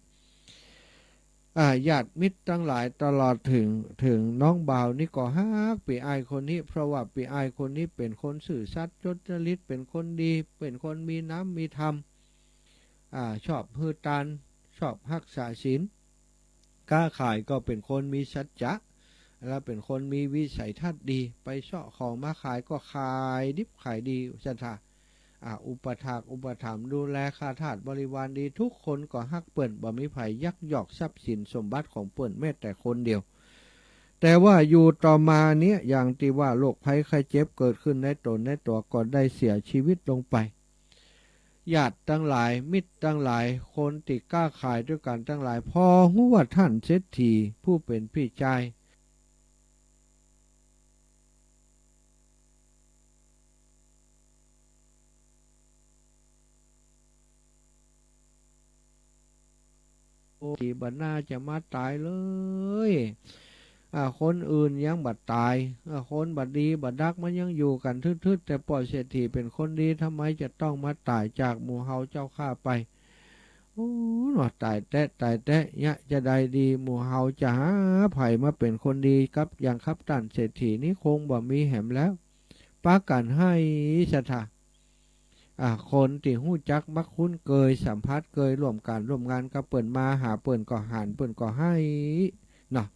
ญาติมิตรทั้งหลายตลอดถึงน้องบ่าวนี่ก็ฮักปีไอคนนี้เพราะว่าปีไอคนนี้เป็นคนสื่อสัตย์จริตเป็นคนดีเป็นคนมีน้ำมีธรรมชอบฮือตานชอบรักษาศีลค้าขายก็เป็นคนมีสัจจะแล้วเป็นคนมีวิสัยทัศน์ดีไปเชาะของมาขายก็ขายดิบขายดีสัทธาอุปถากอุปถัมภ์ดูแลข้าทาสบริวารดีทุกคนก็ฮักเปิ่นบ่มีไผยักยอกทรัพย์สินสมบัติของเปิ่นแม้แต่คนเดียวแต่ว่าอยู่ต่อมาเนี้ยอย่างที่ว่าโรคภัยไข้เจ็บเกิดขึ้นในตนในตัวก็ได้เสียชีวิตลงไปญาติทั้งหลายมิตรทั้งหลายคนติกล้าขายด้วยกันทั้งหลายพอหู้ว่าท่านเศรษฐีผู้เป็นพี่ชายโอ้ที่บัดน่าจะมาตายเลยคนอื่นยังบัดตายคนบัดดีบัดดักมันยังอยู่กันทึดๆแต่ปล่อยเศรษฐีเป็นคนดีทำไมจะต้องมาตายจากหมู่เฮาเจ้าข้าไปโอ้หนอตายแตะยะจะได้ดีหมู่เฮาจะหาไผ่มาเป็นคนดีครับอย่างครับท่านเศรษฐีนี้คงบ่มีแหมแล้วปากันให้สถาคนที่หู้จักมักคุ้นเกยสัมพัสเกยร่วมกันร่วมงานกับเปิ่นมาหาเปิ่นก็หานเปิ่นก็ให้เนาะ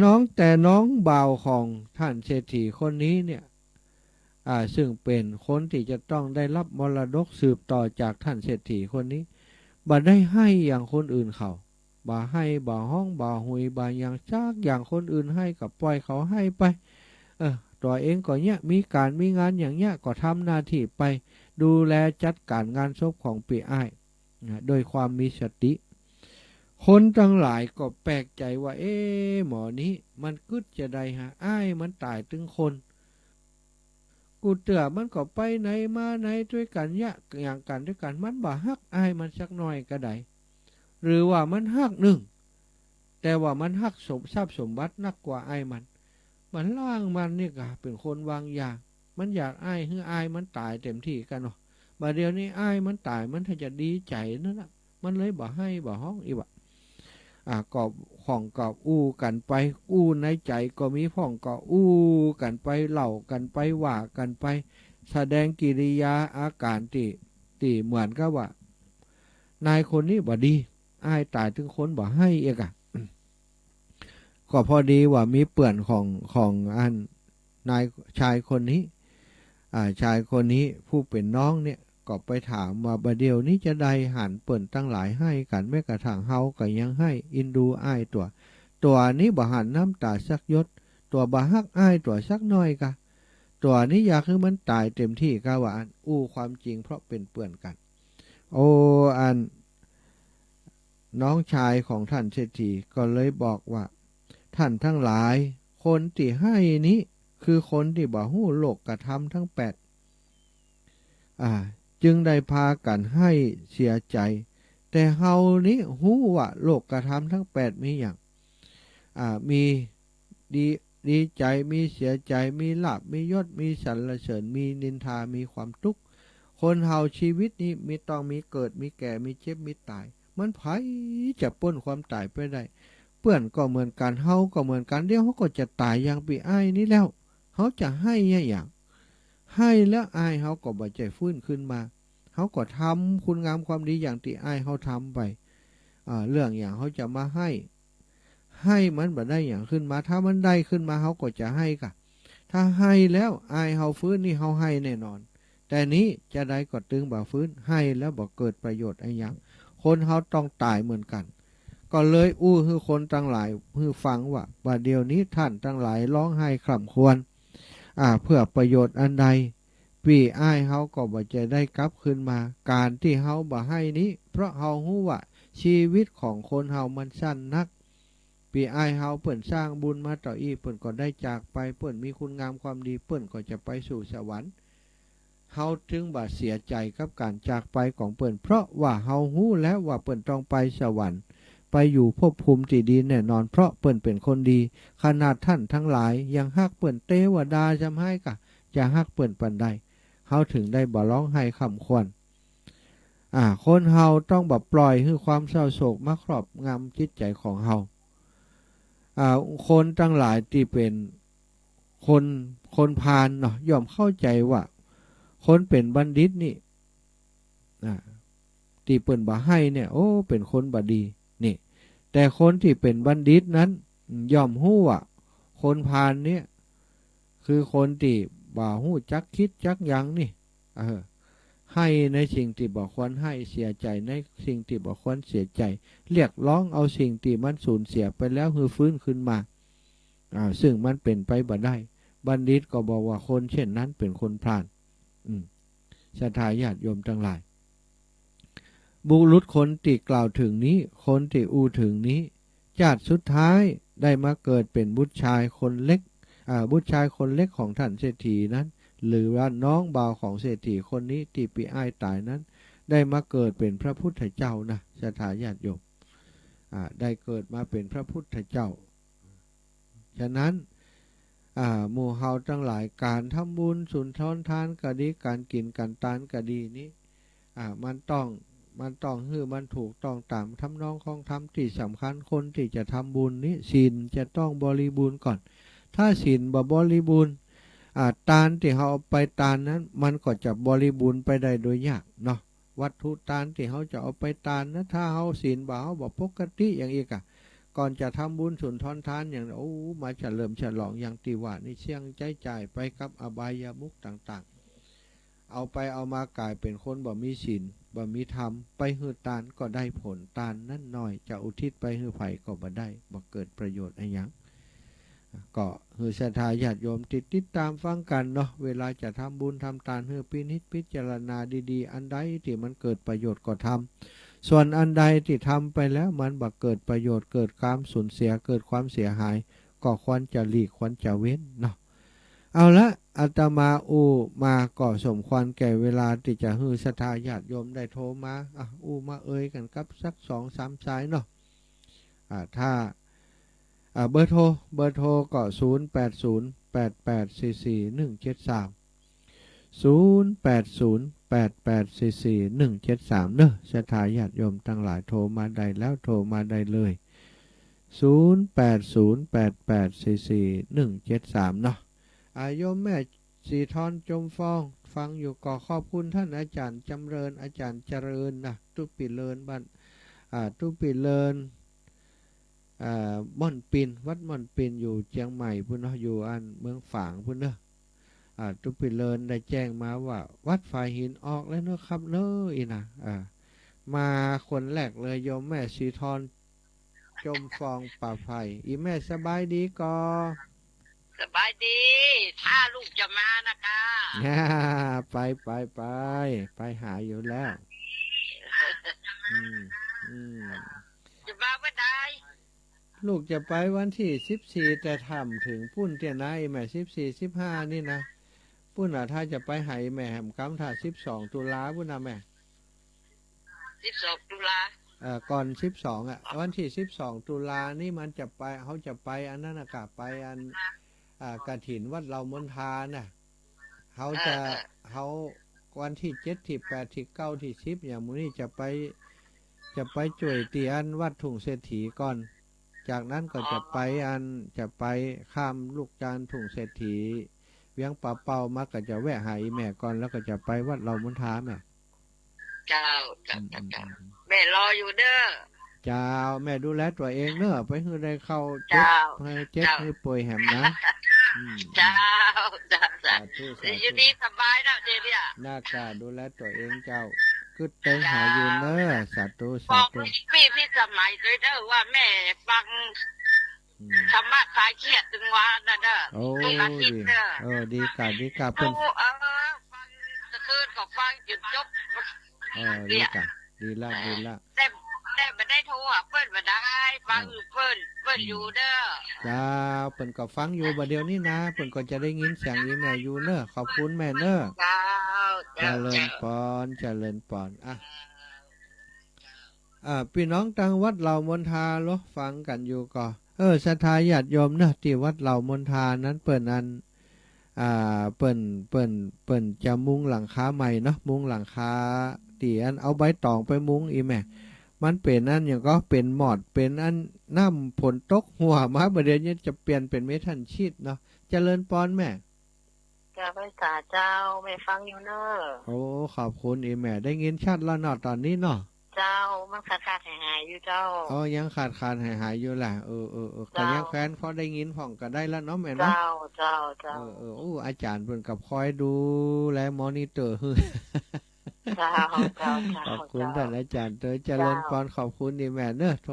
น้องแต่น้องบ่าวของท่านเศรษฐีคนนี้เนี่ยซึ่งเป็นคนที่จะต้องได้รับมรดกสืบต่อจากท่านเศรษฐีคนนี้บ่ได้ให้อย่างคนอื่นเขาบ่ให้บ่ห้องบ่หุยบ่อย่างจากอย่างคนอื่นให้กับปล่อยเขาให้ไปตัวเองก็เนี่ยมีการมีงานอย่างเนี้ยก็ทำหน้าที่ไปดูแลจัดการงานศพของปีอ้ายโดยความมีสติคนทั้งหลายก็แปลกใจว่าหมอนี้มันกึดจะได้ฮะอ้ายมันตายถึงคนกูเตือมันก็ไปไหนมาไหนด้วยกันยะอย่างกันด้วยกันมันบ่ฮักอ้ายมันสักหน่อยก็ได้หรือว่ามันฮักหนึ่งแต่ว่ามันฮักสมทรัพย์สมบัตินักกว่าอ้ายมันล่างมันนี่กะเป็นคนวางยามันอยากอ้ายให้อ้ายมันตายเต็มที่กันเนาะบัดเดี๋ยวนี้อ้ายมันตายมันถ้าจะดีใจนั่นแหละมันเลยบ่ให้บ่ห้องอีวะกอบของกอบอู้กันไปอู้ในใจก็มีพ่องก็อู้กันไปเล่ากันไปว่ากันไปแสดงกิริยาอาการที่เหมือนกับว่านายคนนี้บ่ดีอ้ายตายถึงคนบ่ให้เอกก็พอดีว่ามีเปื่อนของอันนายชายคนนี้ชายคนนี้ผู้เป็นน้องเนี่ยก็ไปถามว่าบะเดียวนี้จะได้หันเปิ่นตั้งหลายให้กันแม้กระทั่งเฮาก็ยังให้อินดูอ้ายตัวนี้บ่หันน้ำตาสักยศตัวบ่ฮักอ้ายตัวสักน้อยกะตัวนี้อยากให้มันตายเต็มที่กะว่าอันอู้ความจริงเพราะเป็นเปื่อนกันโอ้อันน้องชายของท่านเศรษฐีก็เลยบอกว่าท่านทั้งหลายคนที่ให้นี้คือคนที่บ่ฮู้โลกกระทำทั้ง8จึงได้พากันให้เสียใจแต่เฮานี้ฮู้ว่าโลกกระทำทั้ง8มีอย่างมีดีใจมีเสียใจมีลาภมียศมีสรรเสริญมีนินทามีความทุกข์คนเฮาชีวิตนี้มีต้องมีเกิดมีแก่มีเจ็บมีตายมันไผจะพ้นความตายไปได้เพื่อนก็เหมือนกันเฮาก็เหมือนกันเดี๋ยวเขาก็จะตายอย่างปีอ้ายนี้แล้วเขาจะให้อย่างให้แล้วอ้ายเขาก็บ่ใจฟื้นขึ้นมาเขาก็ทำคุณงามความดีอย่างที่อ้ายเขาทำไปเรื่องอย่างเขาจะมาให้มันบ่ได้อย่างขึ้นมาถ้ามันได้ขึ้นมาเขาก็จะให้กะถ้าให้แล้วอ้ายเขาฟื้นนี่เขาให้แน่นอน แต่นี้จะได้ก็ตึงบ่ฟื้นให้แล้วบ่เกิดประโยชน์อะไรอย่างคนเฮาต้องตายเหมือนกันก็เลยอู้ให้คนทั้งหลายให้ฟังว่าเดี๋ยวนี้ท่านทั้งหลายร้องไห้คร่ำครวญเพื่อประโยชน์อันใดพี่อ้ายเฮาก็บ่จะได้กลับคืนมาการที่เฮาบ่ให้นี้เพราะเฮาฮู้ว่าชีวิตของคนเฮามันสั้นนักพี่อ้ายเฮาเปิ้นสร้างบุญมาต่ออีเปิ้นก็ได้จากไปเปิ้นมีคุณงามความดีเปิ้นก็จะไปสู่สวรรค์เฮาถึงบ่เสียใจกับการจากไปของเปิ้นเพราะว่าเฮาฮู้แล้วว่าเปิ้นต้องไปสวรรค์ไปอยู่ภพภูมิที่ดีแน่นอนเพราะเปิ้นเป็นคนดีขนาดท่านทั้งหลายยังฮักเปิ้นเทวดาจำให้กะจะฮักเปิ้นปานใดเฮาถึงได้บ่ร้องไห้คำควรคนเฮาต้องบ่ปล่อยให้ความเศร้าโศกมาครอบงำจิตใจของเฮาคนทั้งหลายที่เป็นคนพาลเนาะย่อมเข้าใจว่าคนเป็นบัณฑิตนี่ที่เปิ้นบ่ให้เนี่ยโอ้เป็นคนบ่ดีนี่แต่คนที่เป็นบัณฑิตนั้นย่อมฮู้ว่าคนพาลเนี่ยคือคนที่บ่ฮู้จักคิดจักหยังนี่ให้ในสิ่งที่บ่ควรให้เสียใจในสิ่งที่บ่ควรเสียใจเรียกร้องเอาสิ่งที่มันสูญเสียไปแล้วฮือฟื้นขึ้นมาซึ่งมันเป็นไปบ่ได้บัณฑิตก็บอกว่าคนเช่นนั้นเป็นคนพาลศรัทธาญาติโยมทั้งหลายบุรุษคนที่กล่าวถึงนี้คนที่อู้ถึงนี้ชาติสุดท้ายได้มาเกิดเป็นบุตรชายคนเล็กบุตรชายคนเล็กของท่านเศรษฐีนั้นหรือว่าน้องบ่าวของเศรษฐีคนนี้ที่ปีอ้ายตายนั้นได้มาเกิดเป็นพระพุทธเจ้านะศรัทธาญาติโยมได้เกิดมาเป็นพระพุทธเจ้าฉะนั้นหมู่เฮาทั้งหลายการทำบุญสุนทรทานก็ดีการกินการทานก็ดีนี้มันต้องฮื้อมันถูกต้องตามทำนองของธรรมที่สำคัญคนที่จะทำบุญนี้ศีลจะต้องบริบูรณ์ก่อนถ้าศีลบ่บริบูรณ์ทานที่เขาเอาไปทานนั้นมันก็จะบริบูรณ์ไปได้โดยยากเนาะวัตถุทานที่เขาจะเอาไปทานนะถ้าเขาศีลบ่เขาบ่ปกติอย่างอีกก่อนจะทำบุญสุนทรทานอย่างมาเฉลิมฉลองอย่างที่ว่านี่เสี่ยงใจจ่ายไปกับอบายามุขต่างๆเอาไปเอามากลายเป็นคนบ่มีศีลบ่มีธรรมไปฮื้อทานก็ได้ผลทานนั่นน้อยจะอุทิศไปฮื้อไผก็บ่ได้บ่เกิดประโยชน์อะไรหยังก็ฮื้อศรัทธาญาติโยมติดตามฟังกันเนาะเวลาจะทำบุญทำทานฮื้อพิจารณาดีๆอันใดที่มันเกิดประโยชน์ก็ทำส่วนอันใดที่ทำไปแล้วมันบ่เกิดประโยชน์เกิดความสูญเสียเกิดความเสียหายก็ควรจะหลีกควรจะเว้นเนาะเอาละอาตมามาก็สมควรแก่เวลาที่จะฮื้อศรัทธาญาติโยมได้โทรมามาเอ่ยกันกับสัก 2-3 สายเนาะถ้าเบอร์โทรก็0808844173 0808844173เนอะศรัทธาญาติโยมทั้งหลายโทรมาได้แล้วโทรมาได้เลย0808844173เนาะโยมแม่สีทอนจมฟองฟังอยู่ก็ขอบคุณท่านอาจารย์จำเริญอาจารย์เจริญนะตุปิเลินบ้านตุปิเลินม่อนปินวัดม่อนปินอยู่เชียงใหม่พุ่นเนาะอยู่อันเมืองฝางพุ่นเนาะตุปิเลินได้แจ้งมาว่าวัดฝ่ายหินออกแล้วเนอะครับเนอะอีนะมาคนแรกเลยโยมแม่สีทอนจมฟองป่าไผ่อีแม่สบายดีก็สบายดีถ้าลูกจะมานะคะไปหาอยู่แล้วจะมาเมื่อใดลูกจะไปวันที่14แต่ทำถึงปุ้นเตียนายแม่14-15นี่นะปุ้นถ้าจะไปให้แม่แหมกำถ้า12ตุลาปุ้นแม่12ตุลาก่อน12วันที่12ตุลานี่มันจะไปเขาจะไปอันนั้นนะกะไปอันกฐินวัดเรามณฑาน่ะเขาวันที่7ที่8ที่9ที่10อย่างมื้อนี้จะไปช่วยเตียนวัดทุ่งเศรษฐีก่อนจากนั้นก็จะไปข้ามลูกจานทุ่งเศรษฐีเวียงป่าเป่ามาก็จะแวะหาแม่ก่อนแล้วก็จะไปวัดเรามณฑาแม่เจ้าแม่รออยู่เด้อเจ้าแม่ดูแลตัวเองเนอะไปให้ได้เข้าเจ็บให้ป่วยแหมนะ อืม เจ้าจ้าจ้า สาธุสา อยู่ ธุ ดีสบายนะเดี๋ยวเนี่ย หน้ากาดูแลตัวเองเจ้าคึดเต็งหาอยู่เนอะสาธุ บ สา อก ธุ พี่สมัยด้วยเด้อว่าแม่ฟัง อืม ธรรมะคลายเครียดถึงวันนะเด้อ โอ้ ทุกอาทิต ดี ย์เด้อ ดีกะดีกะ โอ้ เพิ่น ฟังตะคืนก็ฟังจุดจบ ดี เนี่ย กะดีละดีละ แต่ไม่ได้โทรอ่ะเปิ้นมาได้ฟังอยู่เปิ้นอยู่เด้อ จ้าเพิ่นก็ฟังอยู่บัดเดี๋ยวนี้นะเพิ่นก็จะได้ยินเสียงอีแม่อยู่เนอะขอบคุณแม่เนอะ เจ้า เจริญพรเจริญพรพี่น้องทางวัดเหล่ามนทาโลฟังกันอยู่ก็ศรัทธาญาติโยมเนอะที่วัดเหล่ามนทานั้นเปิ้นอันเปิ้นจะมุงหลังคาใหม่เนาะมุงหลังคาตีอันเอาใบตองไปมุงอีแม่มันเป็นอันอย่างก็เป็นหมอดเป็นอันน้ำฝนตกหัวมาประเดี๋ยวนี้จะเปลี่ยนเป็นเมทัลชีตเนาะเจริญพรแม่ เจ้าพระสาเจ้าไม่ฟังอยู่เนอะ โอ้ขอบคุณอีแม่ได้ยินชัดแล้วเนาะตอนนี้เนาะ เจ้ามันขาดหายอยู่เจ้า ยังขาดหายอยู่แหละก็ยังแฟนพอได้ยินผ่องก็ได้แล้วเนาะแม่เนาะ เจ้าอาจารย์เพิ่นกับคอยดูแลมอนิเตอร์ เจ้า ขอบคุณท่านอาจารย์เตยเจริญพรขอบคุณอีแม่เนอะโทร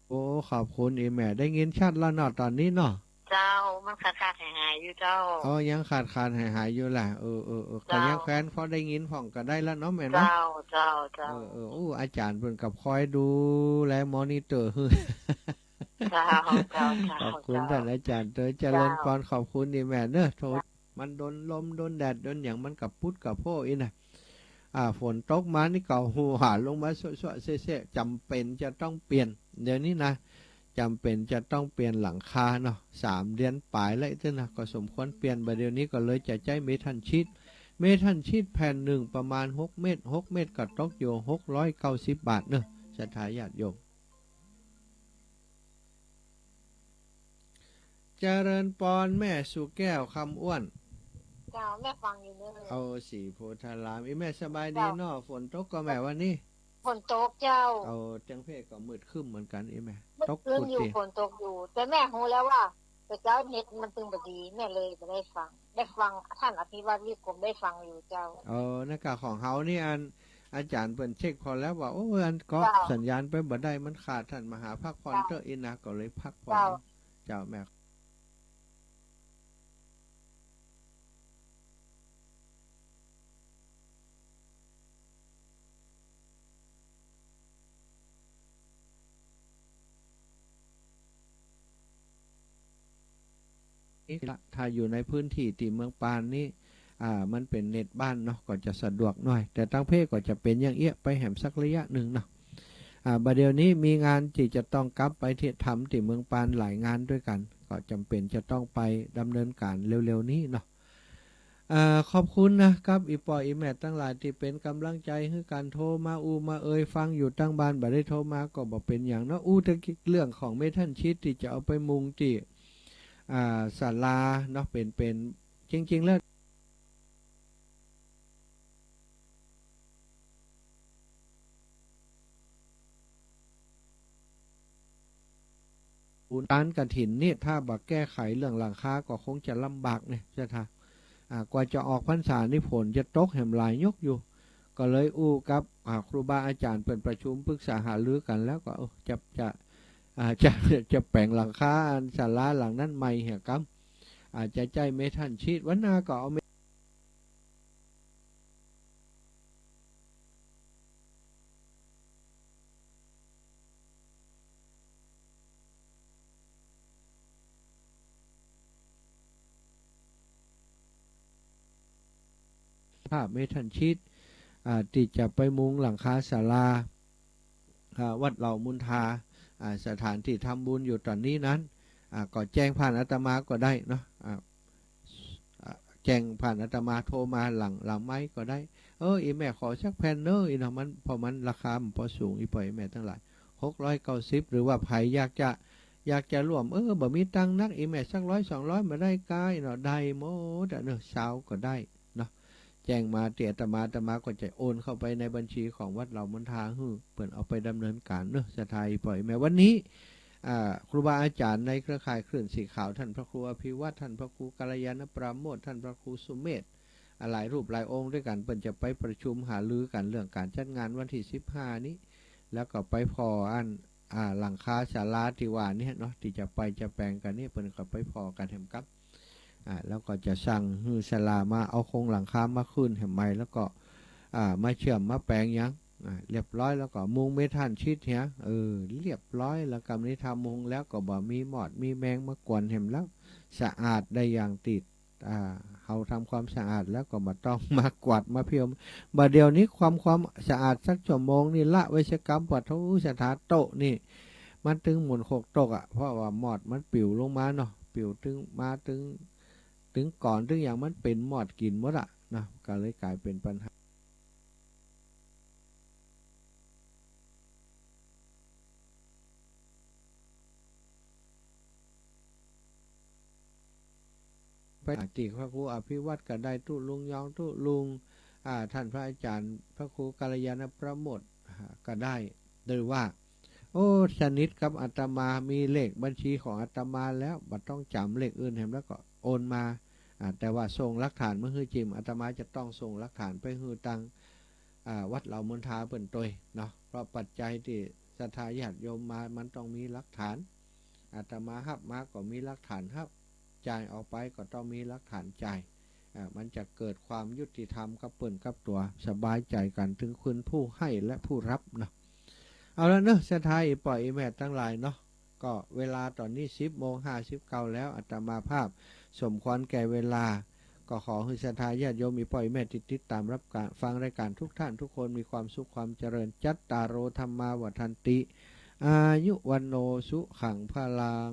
โอ้ขอบคุณอีแม่ได้ยินชัดแล้วเนาะตอนนี้เนาะ เจ้ามันขาดหายอยู่เจ้า ยังขาดหายอยู่แหละก็ยังแฟนพอได้ยินผ่องก็ได้แล้วเนาะแม่เนาะ เจ้า อาจารย์เพิ่นกับคอยดูแลมอนิเตอร์ เจ้า ขอบคุณท่านอาจารย์เตยเจริญพรขอบคุณอีแม่เนอะโทษมันโดนลมโดนแดดโดนอย่างมันกับพุดกับโพอีน่ะฝนตกมานี่เก่าหูหาลงมาสวๆเซ่ๆจำเป็นจะต้องเปลี่ยนเดี๋ยวนี้นะจำเป็นจะต้องเปลี่ยนหลังคาเนาะ3 เดือนปลายแล้วจ้ะนะก็สมควรเปลี่ยนบัดเดี๋ยวนี้ก็เลยจะใจเมทัลชีตแผ่นหนึ่งประมาณ6 เมตรก็ตกอยู่690 บาทเนอะศรัทธาญาติโยมเจริญปอนแม่สุแก้วคำอ้วน เจ้าแม่ฟังอยู่เนอะ เอาสีโพธารามอีแม่สบายดีเนาะฝนตกก็แม่วันนี้ ฝนตกเจ้า เอาจังเพศก็มืดครึ้มเหมือนกันอีแม่ เมื่อ ตก คืน ปุด อยู่ ติ ฝนตกอยู่ แต่แม่รู้แล้วว่าแต่เจ้าเน็ตมันตึงบดีแม่เลยจะได้ฟังท่านอภิวัตรวิกรมได้ฟังอยู่เจ้า หน้ากากของเฮานี่อันอาจารย์เปิ่นเช็คพอแล้วว่าโอ้อันก็ เจ้า สัญญาณไปบ่ได้มันขาดท่านมหาพักผ่อนเตออินะก็เลยพักผ่อน เจ้า เจ้าแม่นี่ละถ้าอยู่ในพื้นที่ที่เมืองปานนี่มันเป็นเน็ตบ้านเนาะก็จะสะดวกหน่อย แต่ตั้งเพศก็จะเป็นอย่างเอี้ยไปแหมสักระยะหนึ่งเนาะบัดเดี๋ยวนี้มีงานที่จะต้องกลับไปที่ทำที่เมืองปานหลายงานด้วยกันก็จำเป็นจะต้องไปดำเนินการเร็วๆนี้เนาะขอบคุณนะครับอีปออีแม่ตั้งหลายที่เป็นกำลังใจให้การโทรมามาฟังอยู่ตั้งบ้านบ่ได้โทรมาก็บอกเป็นอย่างเนาะตะกี้เรื่องของเมทัลชีตที่จะเอาไปมุงที่ศาลาเนาะเป็นจริงๆแล้วร้านกระถินนี่ถ้าบักแก้ไขเรื่องหลังคาก็คงจะลำบากเนี่ยจะท่ากว่าจะออกพรรษานี่ฝนจะตกแหมหลายยกอยู่ก็เลยกับครูบาอาจารย์เป็นประชุมปรึกษาหารือกันแล้วก็จะแปลงหลังคาศาลาหลังนั้นใหม่เหรอครับอาจจะใจเมทัลชีตวันนาก็เอาภาพเมทัลชีตที่จะไปมุงหลังคาศาลาวัดเหล่ามุนทาสถานที่ทำบุญอยู่ตอนนี้นั้นก็แจ้งผ่านอาตมาก็ได้เนาะแจ้งผ่านอาตมาโทรมาหลังไม้ก็ได้อีแม่ขอชักแผ่นเนออีเนาะมันพอมันราคามันพอสูงอีปล่อยแม่ทั้งหลาย690หรือว่าไผอยากจะร่วมบ่มีตังนักอีแม่สัก100-200มาได้กายเนาะได้หมดเนาะเช้าก็ได้เนาะ แจ้งมาเตียอาตมาก็จะโอนเข้าไปในบัญชีของวัดเหล่ามณฑาเปิดเอาไปดำเนินการเนอะสถายปล่อยแม้วันนี้ครูบาอาจารย์ในเครือข่ายคลื่นสีขาวท่านพระครูอภิวัตรท่านพระครูกัลยาณปราโมทย์ท่านพระครูสุเมธหลายรูปหลายองค์ด้วยกันเปิ่นจะไปประชุมหารือกันเรื่องการจัดงานวันที่15นี้แล้วก็ไปพอหลังคาศาลาที่ว่านี่เนาะที่จะไปจะแปลงกันนี่เปิ่นก็ไปพอกันแถมกับแล้วก็จะสั่งฮือศาลามาเอาโครงหลังคามาขึ้นแถมใหม่แล้วก็มาเชื่อมมาแปลงยังเรียบร้อยแล้วก็มุงเมทัลชีทเฮียเรียบร้อยแล้วกำนี้ทำมุงแล้วก็บ่มีหมอดมีแมงมากวนเห็นแล้วสะอาดได้อย่างติดเขาทำความสะอาดแล้วก็มาต้องมากวาดมาเพียวบ่เดียวนี้ความสะอาดสักชั่วโมงนี่ละเวชกรรมปัทุสถานโตนี่มันตึงหมุนโคกตกเพราะว่าหมอดมันปิวลงมาเนาะปิวตึงมาตึงก่อนตึงอย่างมันเป็นหมอดกินหมดนะก็เลยกลายเป็นปัญหาไปติพระครูอภิวัตรก็ได้ตุลุงยองตุลุงท่านพระอาจารย์พระครูกัลยาณประโมทก็ได้หรือว่าโอ้สนิทกับอาตมามีเลขบัญชีของอาตมาแล้วบัดต้องจำเลขอื่นเห็นแล้วก็โอนมาแต่ว่าส่งหลักฐานเมื่อฮือจิมอาตมาจะต้องส่งหลักฐานไปฮือตังวัดเหล่ามณฑาเปิ่นตยเนาะเพราะปัจจัยที่ศรัทธาญาติโยมมามันต้องมีหลักฐานอาตมาฮับมาก็มีหลักฐานครับจ่ายออกไปก็ต้องมีหลักฐานจ่ายมันจะเกิดความยุติธรรมกับเปิ่นกับตัวสบายใจกันถึงคุณผู้ให้และผู้รับเนาะเอาแล้วเนอะสุดท้ายปล่อยแม่ตั้งหลายเนาะก็เวลาตอนนี้10:59แล้วอาตมาภาพสมควรแก่เวลาก็ขอให้ศรัทธาญาติโยมมีปล่อยแม่ติดตามรับการฟังรายการทุกท่านทุกคนมีความสุขความเจริญจัตตารโอธรรมาวัฏันติอายุวันโนสุขังพลัง